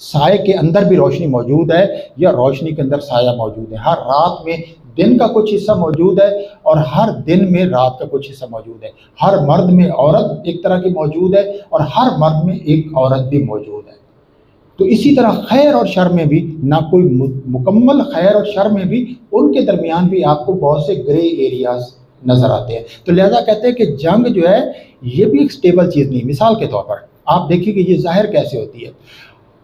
سائے کے اندر بھی روشنی موجود ہے یا روشنی کے اندر سایہ موجود ہے. ہر رات میں دن کا کچھ حصہ موجود ہے اور ہر دن میں رات کا کچھ حصہ موجود ہے. ہر مرد میں عورت ایک طرح کی موجود ہے اور ہر مرد میں ایک عورت بھی موجود ہے. تو اسی طرح خیر اور شر میں بھی نہ کوئی مکمل خیر اور شر میں بھی ان کے درمیان بھی آپ کو بہت سے گرے ایریاز نظر آتے ہیں. تو لہذا کہتے ہیں کہ جنگ جو ہے یہ بھی ایک سٹیبل چیز نہیں. مثال کے طور پر آپ دیکھیں کہ یہ ظاہر کیسے ہوتی ہے.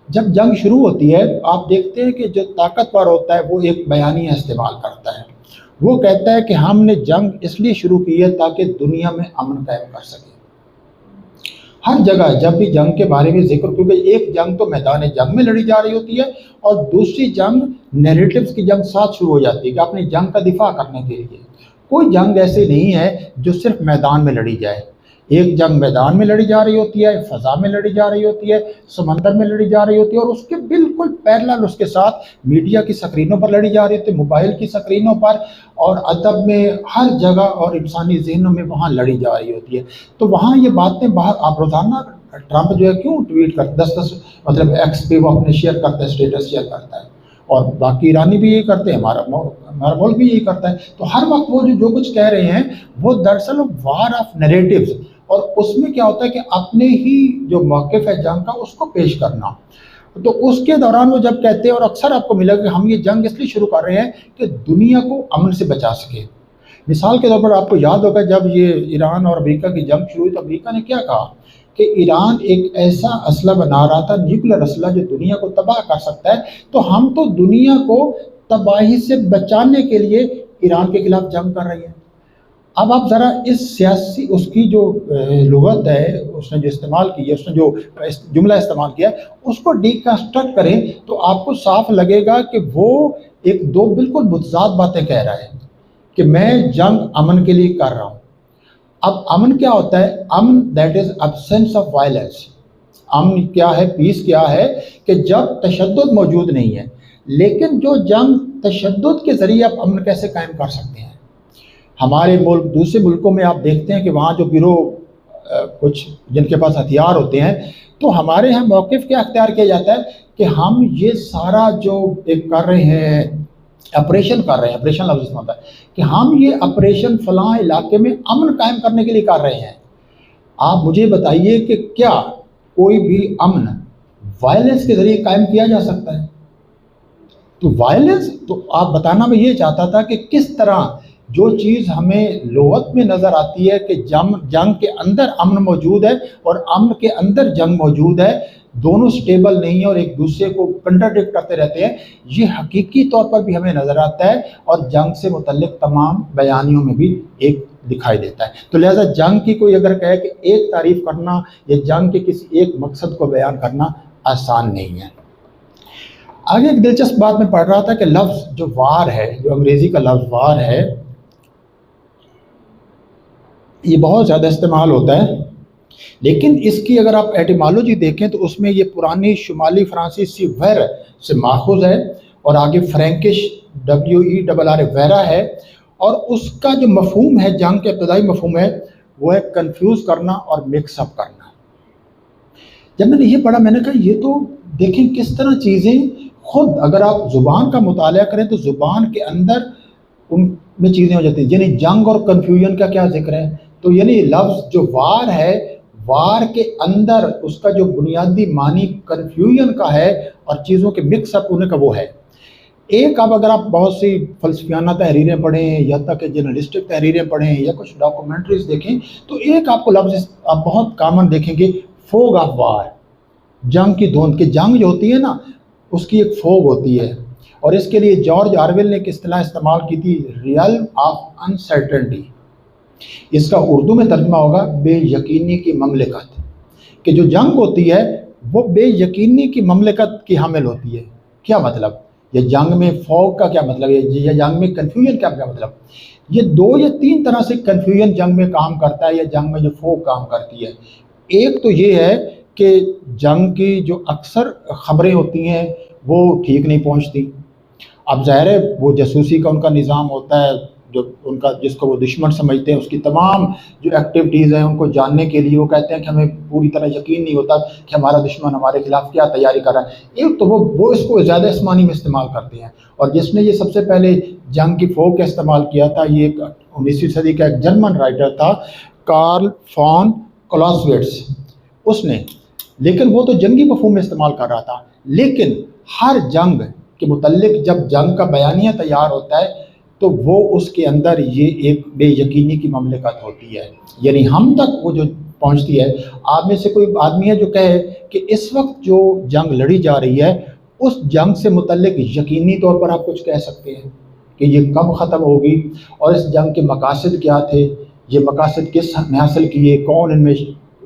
جب جنگ شروع ہوتی ہے آپ دیکھتے ہیں کہ جو طاقتور ہوتا ہے وہ ایک بیانیہ استعمال کرتا ہے. وہ کہتا ہے کہ ہم نے جنگ اس لیے شروع کی ہے تاکہ دنیا میں امن قائم کر سکے. ہر جگہ جب بھی جنگ کے بارے میں ذکر، کیونکہ ایک جنگ تو میدان جنگ میں لڑی جا رہی ہوتی ہے اور دوسری جنگ نیریٹیوز کی جنگ ساتھ شروع ہو جاتی ہے کہ اپنی جنگ کا دفاع کرنے کے لیے. کوئی جنگ ایسی نہیں ہے جو صرف میدان میں لڑی جائے. ایک جنگ میدان میں لڑی جا رہی ہوتی ہے، فضا میں لڑی جا رہی ہوتی ہے، سمندر میں لڑی جا رہی ہوتی ہے، اور اس کے بالکل پیرلل اس کے ساتھ میڈیا کی سکرینوں پر لڑی جا رہی ہوتی ہے، موبائل کی سکرینوں پر اور ادب میں ہر جگہ اور انسانی ذہنوں میں وہاں لڑی جا رہی ہوتی ہے. تو وہاں یہ باتیں باہر آپ روزانہ ٹرمپ جو ہے کیوں ٹویٹ کرتے 10 مطلب ایکس پہ وہ اپنے شیئر کرتا ہے، اسٹیٹس شیئر کرتا ہے، اور باقی ایرانی بھی یہی کرتے ہیں، ہمارا ملک بھی یہی کرتا ہے. تو ہر وقت وہ جو کچھ کہہ رہے ہیں وہ دراصل وار آف نیریٹیوز، اور اس میں کیا ہوتا ہے کہ اپنے ہی جو موقف ہے جنگ کا اس کو پیش کرنا. تو اس کے دوران وہ جب کہتے ہیں، اور اکثر آپ کو ملے گا کہ ہم یہ جنگ اس لیے شروع کر رہے ہیں کہ دنیا کو امن سے بچا سکے. مثال کے طور پر آپ کو یاد ہوگا جب یہ ایران اور امریکہ کی جنگ شروع ہوئی تو امریکہ نے کیا کہا کہ ایران ایک ایسا اسلحہ بنا رہا تھا، نیوکلیر اسلحہ، جو دنیا کو تباہ کر سکتا ہے. تو ہم تو دنیا کو تباہی سے بچانے کے لیے ایران کے خلاف جنگ کر رہے ہیں. اب آپ ذرا اس سیاسی اس کی جو لغت ہے اس نے جو استعمال کی ہے، اس نے جو جملہ استعمال کیا ہے، اس کو ڈیکنسٹرکٹ کریں تو آپ کو صاف لگے گا کہ وہ ایک دو بالکل متضاد باتیں کہہ رہا ہے کہ میں جنگ امن کے لیے کر رہا ہوں. اب امن کیا ہوتا ہے؟ امن that is absence of violence. امن کیا ہے؟ پیس کیا ہے؟ کہ جب تشدد موجود نہیں ہے. لیکن جو جنگ تشدد کے ذریعے آپ امن کیسے قائم کر سکتے ہیں؟ ہمارے ملک دوسرے ملکوں میں آپ دیکھتے ہیں کہ وہاں جو گروہ کچھ جن کے پاس ہتھیار ہوتے ہیں، تو ہمارے یہاں موقف کیا اختیار کیا جاتا ہے کہ ہم یہ سارا جو ایک کر رہے ہیں آپریشن کر رہے ہیں، آپریشن لفظ اس میں ہوتا ہے کہ ہم یہ آپریشن فلاں علاقے میں امن قائم کرنے کے لیے کر رہے ہیں. آپ مجھے بتائیے کہ کیا کوئی بھی امن وائلنس کے ذریعے قائم کیا جا سکتا ہے؟ تو وائلنس، تو آپ بتانا میں یہ چاہتا تھا کہ کس طرح جو چیز ہمیں لغت میں نظر آتی ہے کہ جنگ کے اندر امن موجود ہے اور امن کے اندر جنگ موجود ہے، دونوں سٹیبل نہیں ہیں اور ایک دوسرے کو کنٹراڈکٹ کرتے رہتے ہیں، یہ حقیقی طور پر بھی ہمیں نظر آتا ہے اور جنگ سے متعلق تمام بیانیوں میں بھی ایک دکھائی دیتا ہے. تو لہٰذا جنگ کی کوئی اگر کہے کہ ایک تعریف کرنا یا جنگ کے کسی ایک مقصد کو بیان کرنا آسان نہیں ہے. آگے ایک دلچسپ بات میں پڑھ رہا تھا کہ لفظ جو وار ہے، جو انگریزی کا لفظ وار ہے، یہ بہت زیادہ استعمال ہوتا ہے، لیکن اس کی اگر آپ ایٹیمالوجی دیکھیں تو اس میں یہ پرانی شمالی فرانسیسی ویر سے ماخوذ ہے اور آگے فرینکش WERR ویرا ہے، اور اس کا جو مفہوم ہے، جنگ کا ابتدائی مفہوم ہے، وہ ہے کنفیوز کرنا اور مکس اپ کرنا. جب میں نے یہ پڑھا میں نے کہا یہ تو دیکھیں کس طرح چیزیں خود اگر آپ زبان کا مطالعہ کریں تو زبان کے اندر ان میں چیزیں ہو جاتی ہیں. یعنی جنگ اور کنفیوژن کا کیا ذکر ہے؟ تو یعنی لفظ جو وار ہے، وار کے اندر اس کا جو بنیادی معنی کنفیوژن کا ہے اور چیزوں کے مکس اپ ہونے کا وہ ہے. ایک اب اگر آپ بہت سی فلسفیانہ تحریریں پڑھیں یا تک کہ جرنلسٹک تحریریں پڑھیں یا کچھ ڈاکومنٹریز دیکھیں تو ایک آپ کو لفظ آپ بہت کامن دیکھیں گے، فوگ آف وار، جنگ کی دھند. کہ جنگ جو ہوتی ہے نا اس کی ایک فوگ ہوتی ہے، اور اس کے لیے جارج آرویل نے ایک اصطلاح استعمال کی تھی، ریئلم آف انسرٹنٹی. اس کا اردو میں ترجمہ ہوگا بے یقینی کی مملکت. کہ جو جنگ ہوتی ہے وہ بے یقینی کی مملکت کی حامل ہوتی ہے. کیا مطلب؟ یہ جنگ میں فوگ کا کیا مطلب ہے؟ یا جنگ میں کنفیوژن کا کیا مطلب؟ یہ 2 یا 3 طرح سے کنفیوژن جنگ میں کام کرتا ہے یا جنگ میں جو فوگ کام کرتی ہے. ایک تو یہ ہے کہ جنگ کی جو اکثر خبریں ہوتی ہیں وہ ٹھیک نہیں پہنچتی. اب ظاہر ہے وہ جاسوسی کا ان کا نظام ہوتا ہے، جو ان کا جس کو وہ دشمن سمجھتے ہیں اس کی تمام جو ایکٹیویٹیز ہیں ان کو جاننے کے لیے وہ کہتے ہیں کہ ہمیں پوری طرح یقین نہیں ہوتا کہ ہمارا دشمن ہمارے خلاف کیا تیاری کر رہا ہے، ایک تو وہ اس کو زیادہ اسمانی میں استعمال کرتے ہیں۔ اور جس نے یہ سب سے پہلے جنگ کی فوگ کا استعمال کیا تھا، یہ ایک 19ویں صدی کا ایک جرمن رائٹر تھا، کارل فون کلاسویٹس، اس نے، لیکن وہ تو جنگی مفہوم میں استعمال کر رہا تھا، لیکن ہر جنگ کے متعلق جب جنگ کا بیانیہ تیار ہوتا ہے تو وہ اس کے اندر یہ ایک بے یقینی کی مملکت ہوتی ہے، یعنی ہم تک وہ جو پہنچتی ہے۔ آپ میں سے کوئی آدمی ہے جو کہے کہ اس وقت جو جنگ لڑی جا رہی ہے اس جنگ سے متعلق یقینی طور پر آپ کچھ کہہ سکتے ہیں کہ یہ کب ختم ہوگی اور اس جنگ کے مقاصد کیا تھے، یہ مقاصد کس نے حاصل کیے، کون ان میں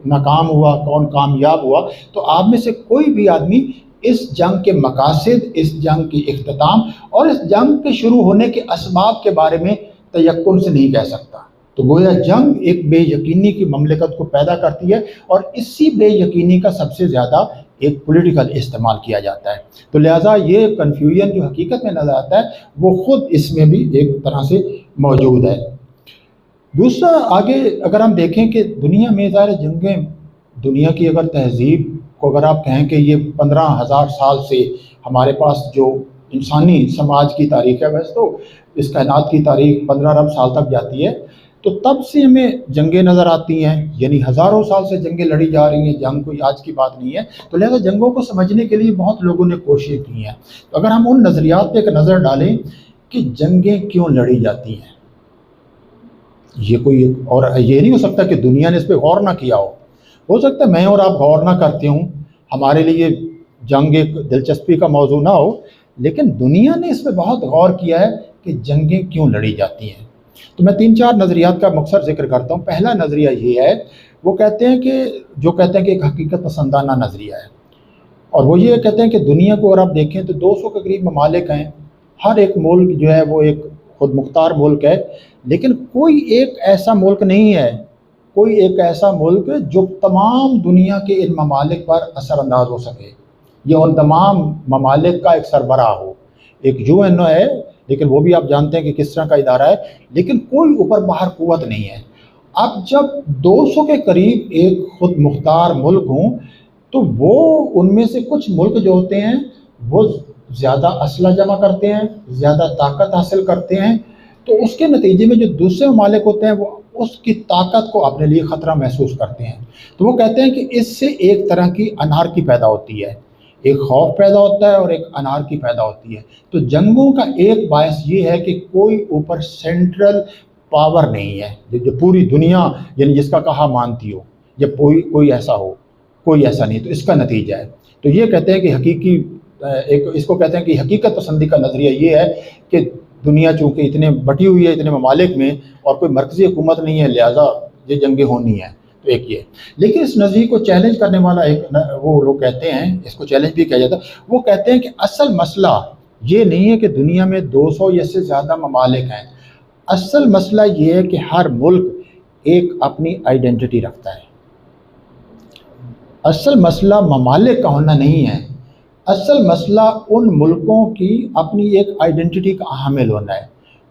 ناکام ہوا، کون کامیاب ہوا؟ تو آپ میں سے کوئی بھی آدمی اس جنگ کے مقاصد، اس جنگ کی اختتام اور اس جنگ کے شروع ہونے کے اسباب کے بارے میں تیقن سے نہیں کہہ سکتا۔ تو گویا جنگ ایک بے یقینی کی مملکت کو پیدا کرتی ہے اور اسی بے یقینی کا سب سے زیادہ ایک پولیٹیکل استعمال کیا جاتا ہے۔ تو لہٰذا یہ کنفیوژن جو حقیقت میں نظر آتا ہے وہ خود اس میں بھی ایک طرح سے موجود ہے۔ دوسرا، آگے اگر ہم دیکھیں کہ دنیا میں ظاہر جنگیں، دنیا کی اگر تہذیب کو اگر آپ کہیں کہ یہ 15,000 سال سے ہمارے پاس جو انسانی سماج کی تاریخ ہے، ویسے تو اس کائنات کی تاریخ 15 ارب سال تک جاتی ہے، تو تب سے ہمیں جنگیں نظر آتی ہیں، یعنی ہزاروں سال سے جنگیں لڑی جا رہی ہیں، جنگ کوئی آج کی بات نہیں ہے۔ تو لہذا جنگوں کو سمجھنے کے لیے بہت لوگوں نے کوششیں کی ہیں۔ تو اگر ہم ان نظریات پہ ایک نظر ڈالیں کہ جنگیں کیوں لڑی جاتی ہیں، یہ کوئی اور یہ نہیں ہو سکتا کہ دنیا نے اس پہ غور نہ کیا ہو سکتا ہے میں اور آپ غور نہ کرتے ہوں، ہمارے لیے جنگ ایک دلچسپی کا موضوع نہ ہو، لیکن دنیا نے اس پہ بہت غور کیا ہے کہ جنگیں کیوں لڑی جاتی ہیں۔ تو میں 3-4 نظریات کا مختصر ذکر کرتا ہوں۔ پہلا نظریہ یہ ہے، وہ کہتے ہیں کہ ایک حقیقت پسندانہ نظریہ ہے، اور وہ یہ کہتے ہیں کہ دنیا کو اگر آپ دیکھیں تو 200 کے قریب ممالک ہیں، ہر ایک ملک جو ہے وہ ایک خود مختار ملک ہے، لیکن کوئی ایک ایسا ملک نہیں ہے، کوئی ایک ایسا ملک جو تمام دنیا کے ان ممالک پر اثر انداز ہو سکے، یا ان تمام ممالک کا ایک سربراہ ہو۔ ایک UN ہے، لیکن وہ بھی آپ جانتے ہیں کہ کس طرح کا ادارہ ہے، لیکن کوئی اوپر باہر قوت نہیں ہے۔ اب جب 200 کے قریب ایک خود مختار ملک ہوں تو وہ ان میں سے کچھ ملک جو ہوتے ہیں وہ زیادہ اسلحہ جمع کرتے ہیں، زیادہ طاقت حاصل کرتے ہیں، تو اس کے نتیجے میں جو دوسرے ممالک ہوتے ہیں وہ اس کی طاقت کو اپنے لیے خطرہ محسوس کرتے ہیں۔ تو وہ کہتے ہیں کہ اس سے ایک طرح کی انارکی پیدا ہوتی ہے، ایک خوف پیدا ہوتا ہے اور ایک انارکی پیدا ہوتی ہے۔ تو جنگوں کا ایک باعث یہ ہے کہ کوئی اوپر سینٹرل پاور نہیں ہے جو پوری دنیا یعنی جس کا کہا مانتی ہو، جب کوئی ایسا ہو، کوئی ایسا نہیں، تو اس کا نتیجہ ہے۔ تو یہ کہتے ہیں کہ اس کو کہتے ہیں کہ حقیقت پسندی کا نظریہ یہ ہے کہ دنیا چونکہ اتنے بٹی ہوئی ہے اتنے ممالک میں اور کوئی مرکزی حکومت نہیں ہے، لہٰذا یہ جنگیں ہونی ہیں۔ تو ایک یہ، لیکن اس نظریے کو چیلنج کرنے والا وہ لوگ کہتے ہیں، اس کو چیلنج بھی کہا جاتا ہے، وہ کہتے ہیں کہ اصل مسئلہ یہ نہیں ہے کہ دنیا میں 200 یا سے زیادہ ممالک ہیں، اصل مسئلہ یہ ہے کہ ہر ملک ایک اپنی آئیڈینٹی رکھتا ہے۔ اصل مسئلہ ممالک کا ہونا نہیں ہے، اصل مسئلہ ان ملکوں کی اپنی ایک آئیڈینٹی کا حامل ہونا ہے۔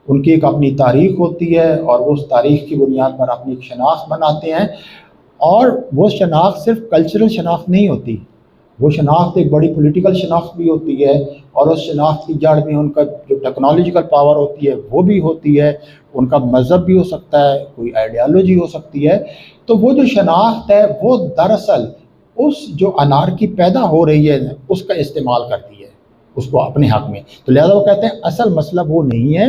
ان کی ایک اپنی تاریخ ہوتی ہے اور وہ اس تاریخ کی بنیاد پر اپنی ایک شناخت بناتے ہیں، اور وہ شناخت صرف کلچرل شناخت نہیں ہوتی، وہ شناخت ایک بڑی پولیٹیکل شناخت بھی ہوتی ہے، اور اس شناخت کی جڑ میں ان کا جو ٹیکنالوجیکل پاور ہوتی ہے وہ بھی ہوتی ہے، ان کا مذہب بھی ہو سکتا ہے، کوئی آئیڈیالوجی ہو سکتی ہے۔ تو وہ جو شناخت ہے وہ دراصل اس جو انارکی پیدا ہو رہی ہے اس کا استعمال کرتی ہے اس کو اپنے حق میں۔ تو لہذا وہ کہتے ہیں اصل مسئلہ وہ نہیں ہے،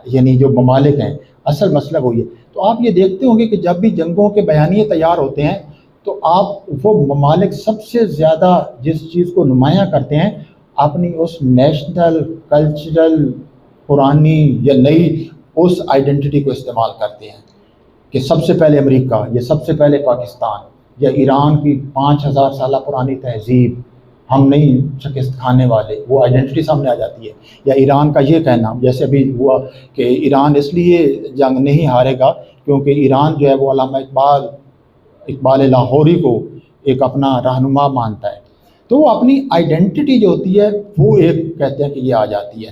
یعنی جو ممالک ہیں اصل مسئلہ وہی ہے۔ تو آپ یہ دیکھتے ہوں گے کہ جب بھی جنگوں کے بیانیے تیار ہوتے ہیں تو آپ وہ ممالک سب سے زیادہ جس چیز کو نمایاں کرتے ہیں اپنی اس نیشنل کلچرل پرانی یا نئی اس آئیڈینٹی کو استعمال کرتے ہیں، کہ سب سے پہلے امریکہ، یا سب سے پہلے پاکستان، یا ایران کی 5000 سالہ پرانی تہذیب، ہم نہیں شکست کھانے والے، وہ آئیڈینٹی سامنے آ جاتی ہے۔ یا ایران کا یہ کہنا، جیسے ابھی ہوا کہ ایران اس لیے جنگ نہیں ہارے گا کیونکہ ایران جو ہے وہ علامہ اقبال لاہوری کو ایک اپنا رہنما مانتا ہے۔ تو وہ اپنی آئیڈینٹی جو ہوتی ہے وہ ایک کہتے ہیں کہ یہ آ جاتی ہے۔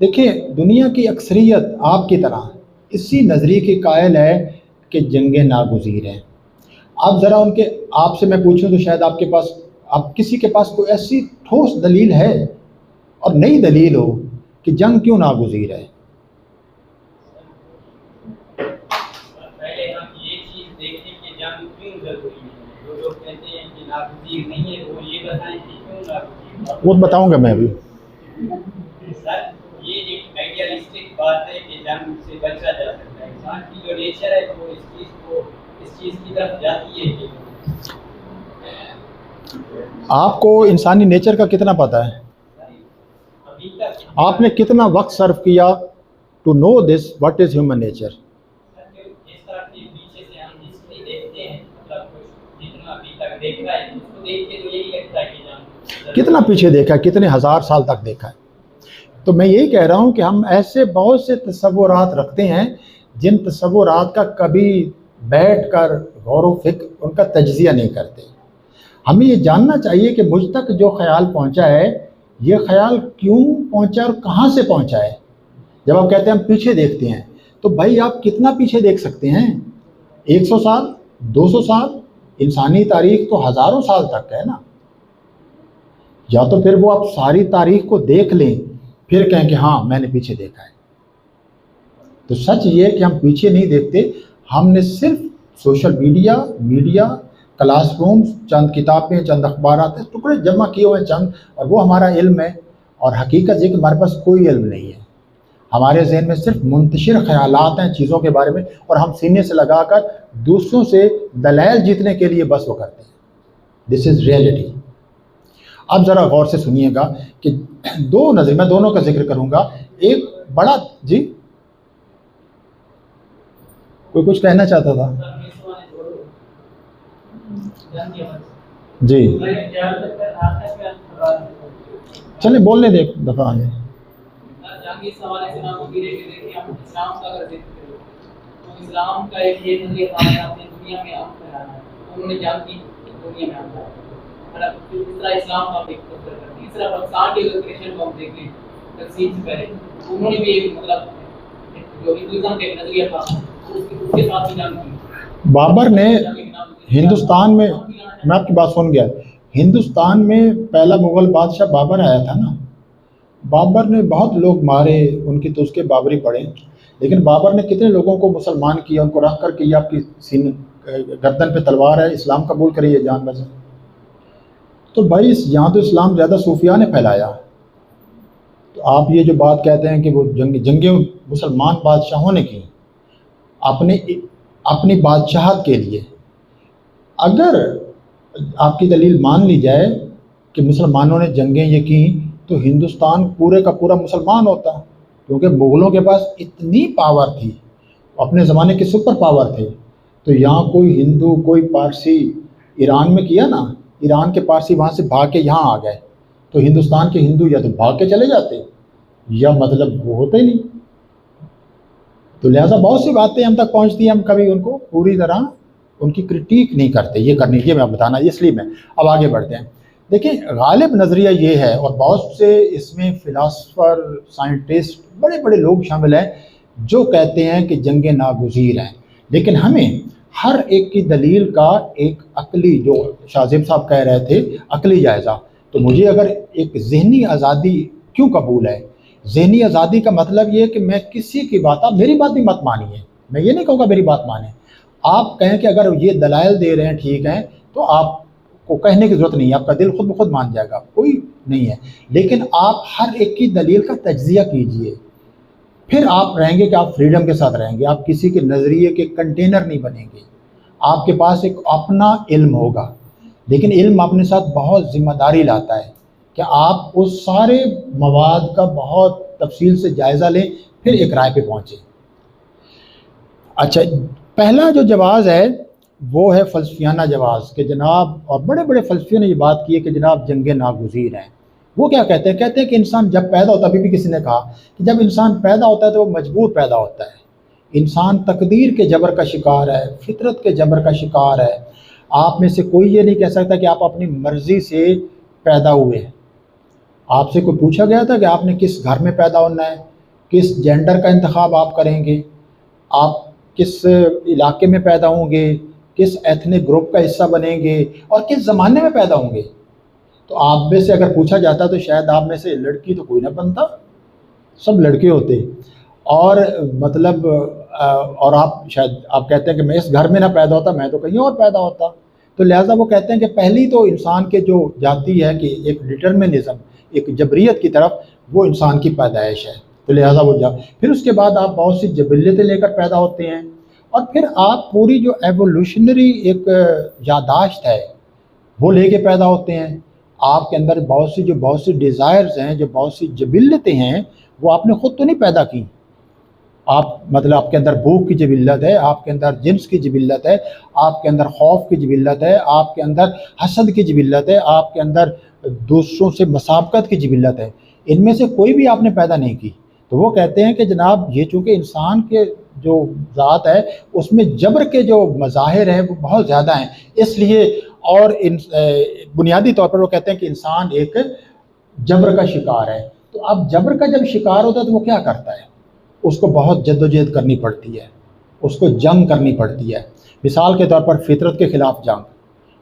دیکھیں دنیا کی اکثریت آپ کی طرح اسی نظریے کے قائل ہے کہ جنگیں ناگزیر ہیں. آپ ذرا ان کے آپ سے میں پوچھوں تو شاید آپ کے پاس آپ کسی کے پاس کوئی ایسی ٹھوس دلیل ہے اور نئی دلیل ہو کہ جنگ کیوں ناگزیر ہے. پہلے ہم یہ چیز دیکھیں کہ جنگ کیوں ضروری ہے. جو لوگ کہتے ہیں کہ ناگزیر نہیں ہے وہ یہ بتائیں کہ کیوں ناگزیر. وہ بتاؤں گا میں ابھی. سر یہ ایک آئیڈیالسٹک بات ہے کہ جنگ سے بچا جا سکتا ہے. انسان کی جو نیچر ہے وہ اس چیز کی طرف جاتی ہے. کہ آپ کو انسانی نیچر کا کتنا پتہ ہے؟ ابھی تک آپ نے کتنا وقت صرف کیا to know this what is human nature? جس طرح کے پیچھے سے ہم ہسٹری دیکھتے ہیں مطلب کچھ جتنا ابھی تک دیکھا ہے اس کو دیکھ کے تو یہی لگتا ہے کہ جنگ کتنا پیچھے دیکھا ہے، کتنے ہزار سال تک دیکھا ہے. تو میں یہی کہہ رہا ہوں کہ ہم ایسے بہت سے تصورات رکھتے ہیں جن تصورات کا کبھی بیٹھ کر غور و فکر ان کا تجزیہ نہیں کرتے. ہمیں یہ جاننا چاہیے کہ مجھ تک جو خیال پہنچا ہے یہ خیال کیوں پہنچا اور کہاں سے پہنچا ہے. جب آپ کہتے ہیں ہم پیچھے دیکھتے ہیں تو بھائی آپ کتنا پیچھے دیکھ سکتے ہیں؟ 100 سال، 200 سال؟ انسانی تاریخ تو ہزاروں سال تک ہے نا. یا تو پھر وہ آپ ساری تاریخ کو دیکھ لیں پھر کہیں کہ ہاں میں نے پیچھے دیکھا ہے. تو سچ یہ ہے کہ ہم پیچھے نہیں دیکھتے. ہم نے صرف سوشل میڈیا، کلاس رومز، چند کتابیں، چند اخبارات ہیں، ٹکڑے جمع کیے ہوئے چند، اور وہ ہمارا علم ہے. اور حقیقت یہ کہ ہمارے پاس کوئی علم نہیں ہے. ہمارے ذہن میں صرف منتشر خیالات ہیں چیزوں کے بارے میں، اور ہم سینے سے لگا کر دوسروں سے دلائل جیتنے کے لیے بس وہ کرتے ہیں. دس از ریئلٹی. اب ذرا غور سے سنیے گا کہ دو نظر میں دونوں کا ذکر کروں گا. ایک بڑا جی کوئی کچھ کہنا چاہتا تھا جی، چلیں بولنے دیں ایک دفعہ آگے. اسلام کا ایک یہ نظریہ دنیا میں عام پھیلانا ہے. انہوں نے جنگ کی دنیا میں عام پھیلانا. اس طرح اسلام کا اس طرح پاکستان کے کرسچن کو ہم دیکھیں تقسیم سے پہلے انہوں نے بھی ایک مطلب جو ہندوازم کا ایک نظریہ تھا اس کے ساتھ بھی جنگ کی. بابر نے ہندوستان میں، میں آپ کی بات سن گیا، ہندوستان میں پہلا مغل بادشاہ بابر آیا تھا نا. بابر نے بہت لوگ مارے، ان کی تو اس کے بابری پڑے، لیکن بابر نے کتنے لوگوں کو مسلمان کیا، ان کو رکھ کر کے یہ آپ کی گردن پہ تلوار ہے، اسلام قبول کریے جان بچے. تو بھائی یہاں تو اسلام زیادہ صوفیاء نے پھیلایا. تو آپ یہ جو بات کہتے ہیں کہ وہ جنگیں مسلمان بادشاہوں نے کی اپنی بادشاہت کے لیے، اگر آپ کی دلیل مان لی جائے کہ مسلمانوں نے جنگیں یہ کیں تو ہندوستان پورے کا پورا مسلمان ہوتا، کیونکہ مغلوں کے پاس اتنی پاور تھی، اپنے زمانے کے سپر پاور تھے. تو یہاں کوئی ہندو، کوئی پارسی، ایران میں کیا نا، ایران کے پارسی وہاں سے بھاگ کے یہاں آ گئے تو ہندوستان کے ہندو یا تو بھاگ کے چلے جاتے یا مطلب وہ ہوتے ہی نہیں. تو لہٰذا بہت سی باتیں ہم تک پہنچتی ہیں، ہم کبھی ان کو پوری طرح ان کی کرٹیک نہیں کرتے. یہ کرنی یہ میں بتانا اس لیے میں اب آگے بڑھتے ہیں. دیکھیں غالب نظریہ یہ ہے، اور بہت سے اس میں فلاسفر، سائنٹسٹ، بڑے بڑے لوگ شامل ہیں جو کہتے ہیں کہ جنگیں ناگزیر ہیں. لیکن ہمیں ہر ایک کی دلیل کا ایک عقلی، جو شاہ زیب صاحب کہہ رہے تھے، عقلی جائزہ. تو مجھے اگر ایک ذہنی آزادی کیوں قبول ہے؟ ذہنی آزادی کا مطلب یہ کہ میں کسی کی بات، آپ میری بات بھی مت مانیے، میں یہ نہیں کہوں گا میری بات مانیں. آپ کہیں کہ اگر یہ دلائل دے رہے ہیں ٹھیک ہیں تو آپ کو کہنے کی ضرورت نہیں ہے، آپ کا دل خود بخود مان جائے گا، کوئی نہیں ہے. لیکن آپ ہر ایک کی دلیل کا تجزیہ کیجئے، پھر آپ رہیں گے کہ آپ فریڈم کے ساتھ رہیں گے. آپ کسی کے نظریے کے کنٹینر نہیں بنیں گے. آپ کے پاس ایک اپنا علم ہوگا، لیکن علم اپنے ساتھ بہت ذمہ داری لاتا ہے کہ آپ اس سارے مواد کا بہت تفصیل سے جائزہ لیں، پھر ایک رائے پہ پہنچیں. اچھا، پہلا جو جواز ہے وہ ہے فلسفیانہ جواز، کہ جناب، اور بڑے بڑے فلسفیوں نے یہ بات کی ہے کہ جناب جنگیں ناگزیر ہیں. وہ کیا کہتے ہیں؟ کہتے ہیں کہ انسان جب پیدا ہوتا ہے، ابھی بھی کسی نے کہا کہ جب انسان پیدا ہوتا ہے تو وہ مجبور پیدا ہوتا ہے. انسان تقدیر کے جبر کا شکار ہے، فطرت کے جبر کا شکار ہے. آپ میں سے کوئی یہ نہیں کہہ سکتا کہ آپ اپنی مرضی سے پیدا ہوئے ہیں. آپ سے کوئی پوچھا گیا تھا کہ آپ نے کس گھر میں پیدا ہونا ہے، کس جینڈر کا انتخاب آپ کریں گے، آپ کس علاقے میں پیدا ہوں گے، کس ایتھنک گروپ کا حصہ بنیں گے اور کس زمانے میں پیدا ہوں گے؟ تو آپ میں سے اگر پوچھا جاتا تو شاید آپ میں سے لڑکی تو کوئی نہ بنتا، سب لڑکے ہوتے، اور مطلب اور آپ شاید آپ کہتے ہیں کہ میں اس گھر میں نہ پیدا ہوتا، میں تو کہیں اور پیدا ہوتا۔ تو لہٰذا وہ کہتے ہیں کہ پہلی تو انسان کے جو جاتی ہے کہ ایک ڈٹرمنزم، ایک جبریت کی طرف، وہ انسان کی پیدائش ہے، تو لہٰذا وہ پھر اس کے بعد آپ بہت سی جبلیتیں لے کر پیدا ہوتے ہیں، اور پھر آپ پوری جو ایوولوشنری ایک یادداشت ہے وہ لے کے پیدا ہوتے ہیں۔ آپ کے اندر بہت سی ڈیزائرز ہیں، جو بہت سی جبلتیں ہیں، وہ آپ نے خود تو نہیں پیدا کی۔ آپ مطلب آپ کے اندر بھوک کی جبلت ہے، آپ کے اندر جنس کی جبلت ہے، آپ کے اندر خوف کی جبلت ہے، آپ کے اندر حسد کی جبلت ہے، آپ کے اندر دوسروں سے مسابقت کی جبلت ہے، ان میں سے کوئی بھی آپ نے پیدا نہیں کی۔ تو وہ کہتے ہیں کہ جناب یہ چونکہ انسان کے جو ذات ہے اس میں جبر کے جو مظاہر ہیں وہ بہت زیادہ ہیں، اس لیے اور بنیادی طور پر وہ کہتے ہیں کہ انسان ایک جبر کا شکار ہے۔ تو اب جبر کا جب شکار ہوتا ہے تو وہ کیا کرتا ہے؟ اس کو بہت جدوجہد کرنی پڑتی ہے، اس کو جنگ کرنی پڑتی ہے، مثال کے طور پر فطرت کے خلاف جنگ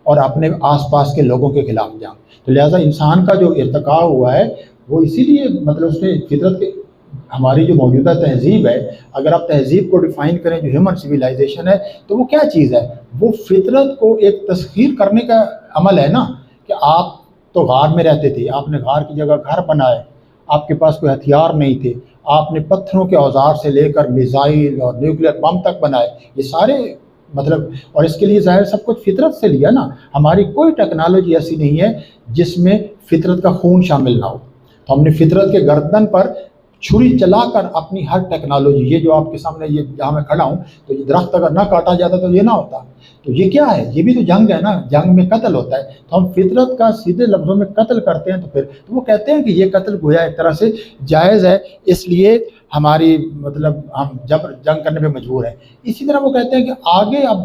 اور اپنے آس پاس کے لوگوں کے خلاف جنگ۔ تو لہٰذا انسان کا جو ارتقاء ہوا ہے وہ اسی لیے مطلب اس نے فطرت کے ہماری جو موجودہ تہذیب ہے، اگر آپ تہذیب کو ڈیفائن کریں جو ہیومن سویلائزیشن ہے تو وہ کیا چیز ہے؟ وہ فطرت کو ایک تسخیر کرنے کا عمل ہے نا، کہ آپ تو غار میں رہتے تھے، آپ نے غار کی جگہ گھر بنائے، آپ کے پاس کوئی ہتھیار نہیں تھے، آپ نے پتھروں کے اوزار سے لے کر میزائل اور نیوکلیر بم تک بنائے، یہ سارے مطلب، اور اس کے لیے ظاہر سب کچھ فطرت سے لیا نا۔ ہماری کوئی ٹیکنالوجی ایسی نہیں ہے جس میں فطرت کا خون شامل نہ ہو، تو ہم نے فطرت کے گردن پر چھری چلا کر اپنی ہر ٹیکنالوجی، یہ جو آپ کے سامنے یہ جہاں میں کھڑا ہوں، تو یہ درخت اگر نہ کاٹا جاتا تو یہ نہ ہوتا۔ تو یہ کیا ہے؟ یہ بھی تو جنگ ہے نا، جنگ میں قتل ہوتا ہے، تو ہم فطرت کا سیدھے لفظوں میں قتل کرتے ہیں، تو وہ کہتے ہیں کہ یہ قتل گویا ایک طرح سے جائز ہے، اس لیے ہماری مطلب ہم جنگ کرنے پہ مجبور ہیں۔ اسی طرح وہ کہتے ہیں کہ آگے اب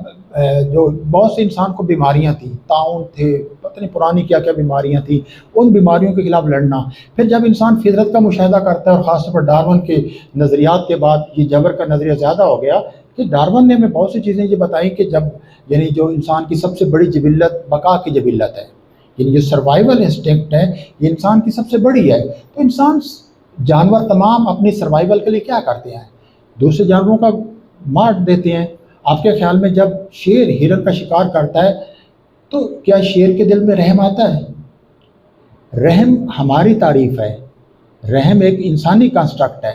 جو بہت سے انسان کو بیماریاں تھیں، طاعون تھے، پتہ نہیں پرانی کیا کیا بیماریاں تھیں، ان بیماریوں کے خلاف لڑنا۔ پھر جب انسان فطرت کا مشاہدہ کرتا ہے، اور خاص طور پر ڈارون کے نظریات کے بعد یہ جبر کا نظریہ زیادہ ہو گیا، کہ ڈارون نے ہمیں بہت سی چیزیں یہ بتائیں کہ جب یعنی جو انسان کی سب سے بڑی جبلت بقا کی جبلت ہے، یعنی جو سروائیول انسٹنکٹ ہے یہ انسان کی سب سے بڑی ہے، تو انسان جانور تمام اپنی سروائیول کے لیے کیا کرتے ہیں؟ دوسرے جانوروں کا مار دیتے ہیں۔ آپ کے خیال میں جب شیر ہرن کا شکار کرتا ہے تو کیا شیر کے دل میں رحم آتا ہے؟ رحم ہماری تعریف ہے، رحم ایک انسانی کنسٹرکٹ ہے،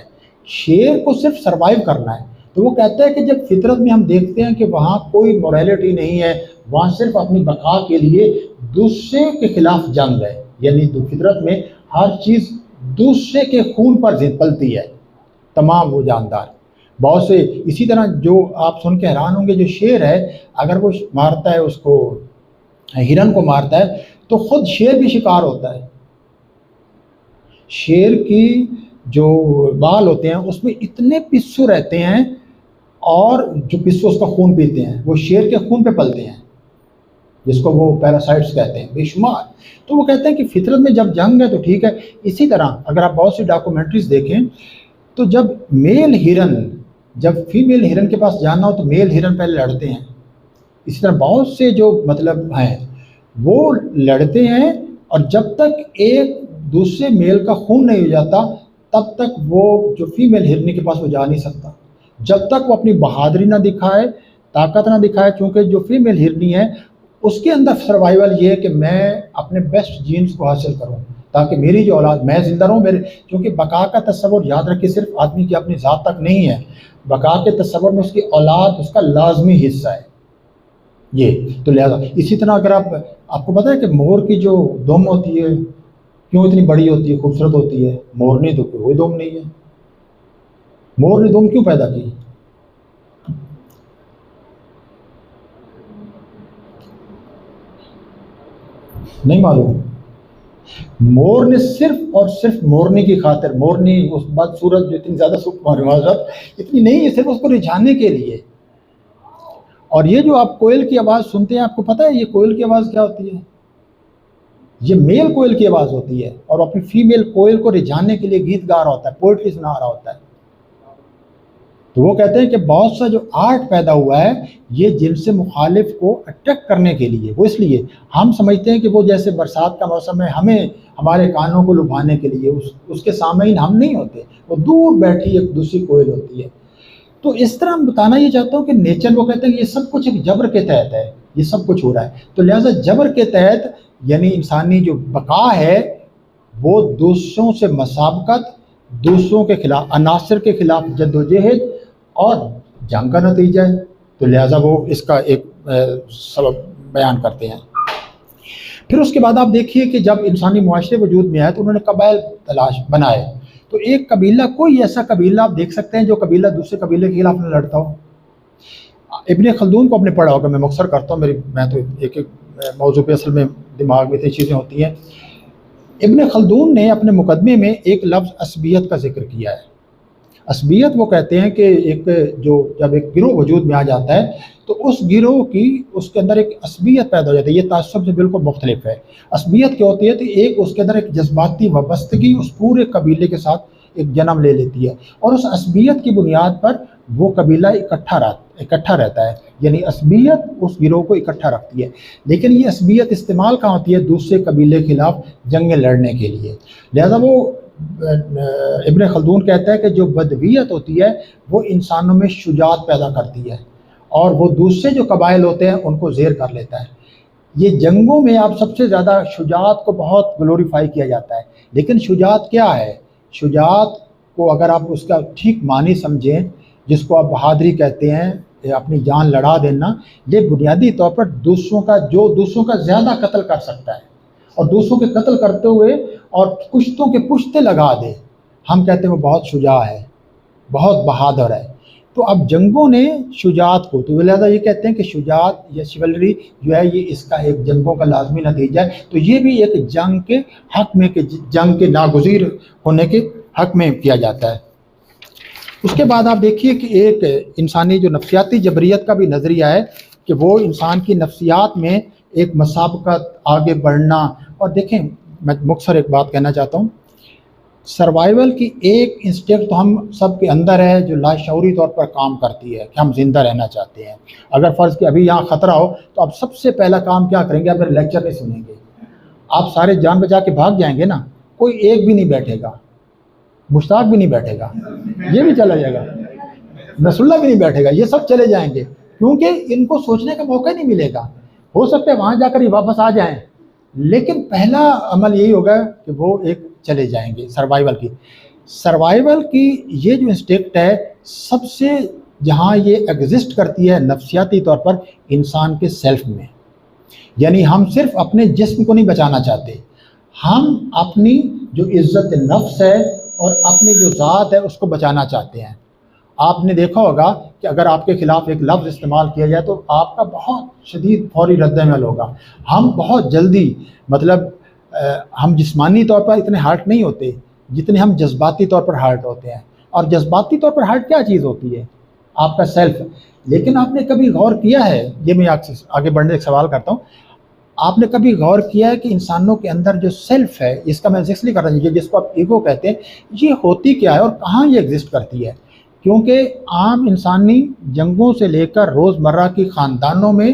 شیر کو صرف سروائیو کرنا ہے۔ تو وہ کہتا ہے کہ جب فطرت میں ہم دیکھتے ہیں کہ وہاں کوئی موریلٹی نہیں ہے، وہاں صرف اپنی بقا کے لیے دوسرے کے خلاف جنگ ہے، یعنی فطرت میں ہر چیز دوسرے کے خون پر ضد پلتی ہے، تمام وہ جاندار بہت سے۔ اسی طرح جو آپ سن کے حیران ہوں گے، جو شیر ہے اگر وہ مارتا ہے اس کو، ہرن کو مارتا ہے، تو خود شیر بھی شکار ہوتا ہے۔ شیر کی جو بال ہوتے ہیں اس میں اتنے پسو رہتے ہیں، اور جو پسو اس کا خون پیتے ہیں وہ شیر کے خون پہ پلتے ہیں، جس کو وہ پیراسائٹس کہتے ہیں، بے شمار۔ تو وہ کہتے ہیں کہ فطرت میں جب جنگ ہے تو ٹھیک ہے۔ اسی طرح اگر آپ بہت سی ڈاکومنٹریز دیکھیں تو جب میل ہرن، جب فیمیل ہرن کے پاس جانا ہو تو میل ہرن پہلے لڑتے ہیں۔ اسی طرح بہت سے جو مطلب ہیں وہ لڑتے ہیں، اور جب تک ایک دوسرے میل کا خون نہیں ہو جاتا تب تک وہ جو فیمیل ہرنی کے پاس وہ جا نہیں سکتا، جب تک وہ اپنی بہادری نہ دکھائے، طاقت نہ دکھائے، چونکہ جو فیمیل ہرنی ہے اس کے اندر سروائیول یہ ہے کہ میں اپنے بیسٹ جینز کو حاصل کروں تاکہ میری جو اولاد، میں زندہ رہوں، کیونکہ بقا کا تصور یاد رکھیں صرف آدمی کی اپنی ذات تک نہیں ہے، بقا کے تصور میں اس کی اولاد اس کا لازمی حصہ ہے یہ۔ تو لہذا اسی طرح اگر آپ کو پتہ ہے کہ مور کی جو دم ہوتی ہے کیوں اتنی بڑی ہوتی ہے، خوبصورت ہوتی ہے؟ مورنی تو کوئی دم نہیں ہے، مور نے دم کیوں پیدا کی؟ نہیں معلوم۔ مور نے صرف اور صرف مورنی کی خاطر، مورنی اس بدصورت جو اتنی زیادہ اتنی نہیں ہے، صرف اس کو رجھانے کے لیے۔ اور یہ جو آپ کوئل کی آواز سنتے ہیں، آپ کو پتہ ہے یہ کوئل کی آواز کیا ہوتی ہے؟ یہ میل کوئل کی آواز ہوتی ہے اور اپنی فیمیل کوئل کو رجھانے کے لیے گیت گا رہا ہوتا ہے، پوئٹری سنا رہا ہوتا ہے۔ تو وہ کہتے ہیں کہ بہت سا جو آرٹ پیدا ہوا ہے یہ جن سے مخالف کو اٹریکٹ کرنے کے لیے، وہ اس لیے ہم سمجھتے ہیں کہ وہ جیسے برسات کا موسم ہے ہمیں ہمارے کانوں کو لبھانے کے لیے، اس کے سامعین ہم نہیں ہوتے، وہ دور بیٹھی ایک دوسری کوئل ہوتی ہے۔ تو اس طرح میں بتانا یہ چاہتا ہوں کہ نیچر، وہ کہتے ہیں کہ یہ سب کچھ ایک جبر کے تحت ہے، یہ سب کچھ ہو رہا ہے، تو لہٰذا جبر کے تحت یعنی انسانی جو بقا ہے وہ دوسروں سے مسابقت، دوسروں کے خلاف، عناصر کے خلاف جد و جہد اور جنگ کا نتیجہ ہے۔ تو لہٰذا وہ اس کا ایک سبب بیان کرتے ہیں۔ پھر اس کے بعد آپ دیکھیے کہ جب انسانی معاشرے وجود میں آئے تو انہوں نے قبائل تلاش بنائے، تو ایک قبیلہ، کوئی ایسا قبیلہ آپ دیکھ سکتے ہیں جو قبیلہ دوسرے قبیلے کے خلاف نہ لڑتا ہو۔ ابن خلدون کو آپ نے پڑھا ہوگا، میں مختصر کرتا ہوں، میں تو ایک موضوع پہ اصل میں دماغ میں اتنی چیزیں ہوتی ہیں۔ ابن خلدون نے اپنے مقدمے میں ایک لفظ عصبیت کا ذکر کیا ہے۔ عصبیت وہ کہتے ہیں کہ جب ایک گروہ وجود میں آ جاتا ہے تو اس گروہ کی اس کے اندر ایک عصبیت پیدا ہو جاتی ہے، یہ تعصب سے بالکل مختلف ہے۔ عصبیت کیا ہوتی ہے؟ تو ایک اس کے اندر ایک جذباتی وابستگی اس پورے قبیلے کے ساتھ ایک جنم لے لیتی ہے، اور اس عصبیت کی بنیاد پر وہ قبیلہ اکٹھا رہتا ہے، یعنی عصبیت اس گروہ کو اکٹھا رکھتی ہے۔ لیکن یہ عصبیت استعمال کہاں ہوتی ہے؟ دوسرے قبیلے کے خلاف جنگیں لڑنے کے لیے۔ لہذا وہ ابن خلدون کہتا ہے کہ جو بدویت ہوتی ہے وہ انسانوں میں شجاعت پیدا کرتی ہے، اور وہ دوسرے جو قبائل ہوتے ہیں ان کو زیر کر لیتا ہے۔ یہ جنگوں میں آپ سب سے زیادہ شجاعت کو بہت گلوریفائی کیا جاتا ہے، لیکن شجاعت کیا ہے؟ شجاعت کو اگر آپ اس کا ٹھیک معنی سمجھیں، جس کو آپ بہادری کہتے ہیں، اپنی جان لڑا دینا، یہ بنیادی طور پر دوسروں کا زیادہ قتل کر سکتا ہے اور دوسروں کے قتل کرتے ہوئے اور کشتوں کے پشتے لگا دے، ہم کہتے ہیں وہ بہت شجاع ہے، بہت بہادر ہے۔ تو اب جنگوں نے شجاعت کو، تو لہٰذا یہ کہتے ہیں کہ شجاعت یا شیولری جو ہے یہ اس کا ایک جنگوں کا لازمی نتیجہ ہے، تو یہ بھی ایک جنگ کے حق میں، کہ جنگ کے ناگزیر ہونے کے حق میں کیا جاتا ہے۔ اس کے بعد آپ دیکھیے کہ ایک انسانی جو نفسیاتی جبریت کا بھی نظریہ ہے کہ وہ انسان کی نفسیات میں ایک مسابقت، آگے بڑھنا، اور دیکھیں میں مختصر ایک بات کہنا چاہتا ہوں، سروائیول کی ایک انسٹنکٹ تو ہم سب کے اندر ہے جو لاشعوری طور پر کام کرتی ہے کہ ہم زندہ رہنا چاہتے ہیں۔ اگر فرض کہ ابھی یہاں خطرہ ہو تو آپ سب سے پہلا کام کیا کریں گے؟ آپ میرے لیکچر نہیں سنیں گے، آپ سارے جان بچا کے بھاگ جائیں گے نا، کوئی ایک بھی نہیں بیٹھے گا، مشتاق بھی نہیں بیٹھے گا، یہ بھی چلا جائے گا، نصر اللہ بھی نہیں بیٹھے گا، یہ سب چلے جائیں گے، کیونکہ ان کو سوچنے کا موقع نہیں ملے گا۔ ہو سکتا ہے وہاں جا کر یہ واپس آ جائیں، لیکن پہلا عمل یہی ہوگا کہ وہ ایک چلے جائیں گے۔ سروائیول کی یہ جو انسٹنکٹ ہے سب سے جہاں یہ ایگزسٹ کرتی ہے نفسیاتی طور پر انسان کے سیلف میں، یعنی ہم صرف اپنے جسم کو نہیں بچانا چاہتے، ہم اپنی جو عزت نفس ہے اور اپنی جو ذات ہے اس کو بچانا چاہتے ہیں۔ آپ نے دیکھا ہوگا کہ اگر آپ کے خلاف ایک لفظ استعمال کیا جائے تو آپ کا بہت شدید فوری رد عمل ہوگا۔ ہم بہت جلدی، مطلب ہم جسمانی طور پر اتنے ہارٹ نہیں ہوتے جتنے ہم جذباتی طور پر ہارٹ ہوتے ہیں، اور جذباتی طور پر ہارٹ کیا چیز ہوتی ہے؟ آپ کا سیلف۔ لیکن آپ نے کبھی غور کیا ہے، یہ میں آگے بڑھنے ایک سوال کرتا ہوں، آپ نے کبھی غور کیا ہے کہ انسانوں کے اندر جو سیلف ہے، اس کا میں ذکر نہیں کر رہا ہوں، جس کو آپ ایگو کہتے ہیں، یہ ہوتی کیا ہے اور کہاں یہ ایگزسٹ کرتی ہے؟ کیونکہ عام انسانی جنگوں سے لے کر روزمرہ کی خاندانوں میں،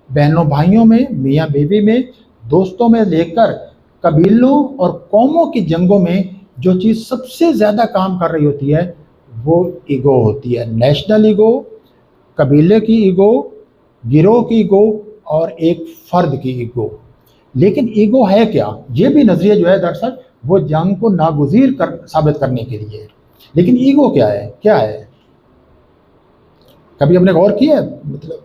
بہنوں بھائیوں میں، میاں بیوی میں، دوستوں میں لے کر قبیلوں اور قوموں کی جنگوں میں جو چیز سب سے زیادہ کام کر رہی ہوتی ہے وہ ایگو ہوتی ہے۔ نیشنل ایگو، قبیلے کی ایگو، گروہ کی ایگو اور ایک فرد کی ایگو۔ لیکن ایگو ہے کیا؟ یہ بھی نظریہ جو ہے دراصل وہ جنگ کو ناگزیر ثابت کرنے کے لیے ہے۔ لیکن ایگو کیا ہے؟ کبھی ہم نے غور کیا ہے؟ مطلب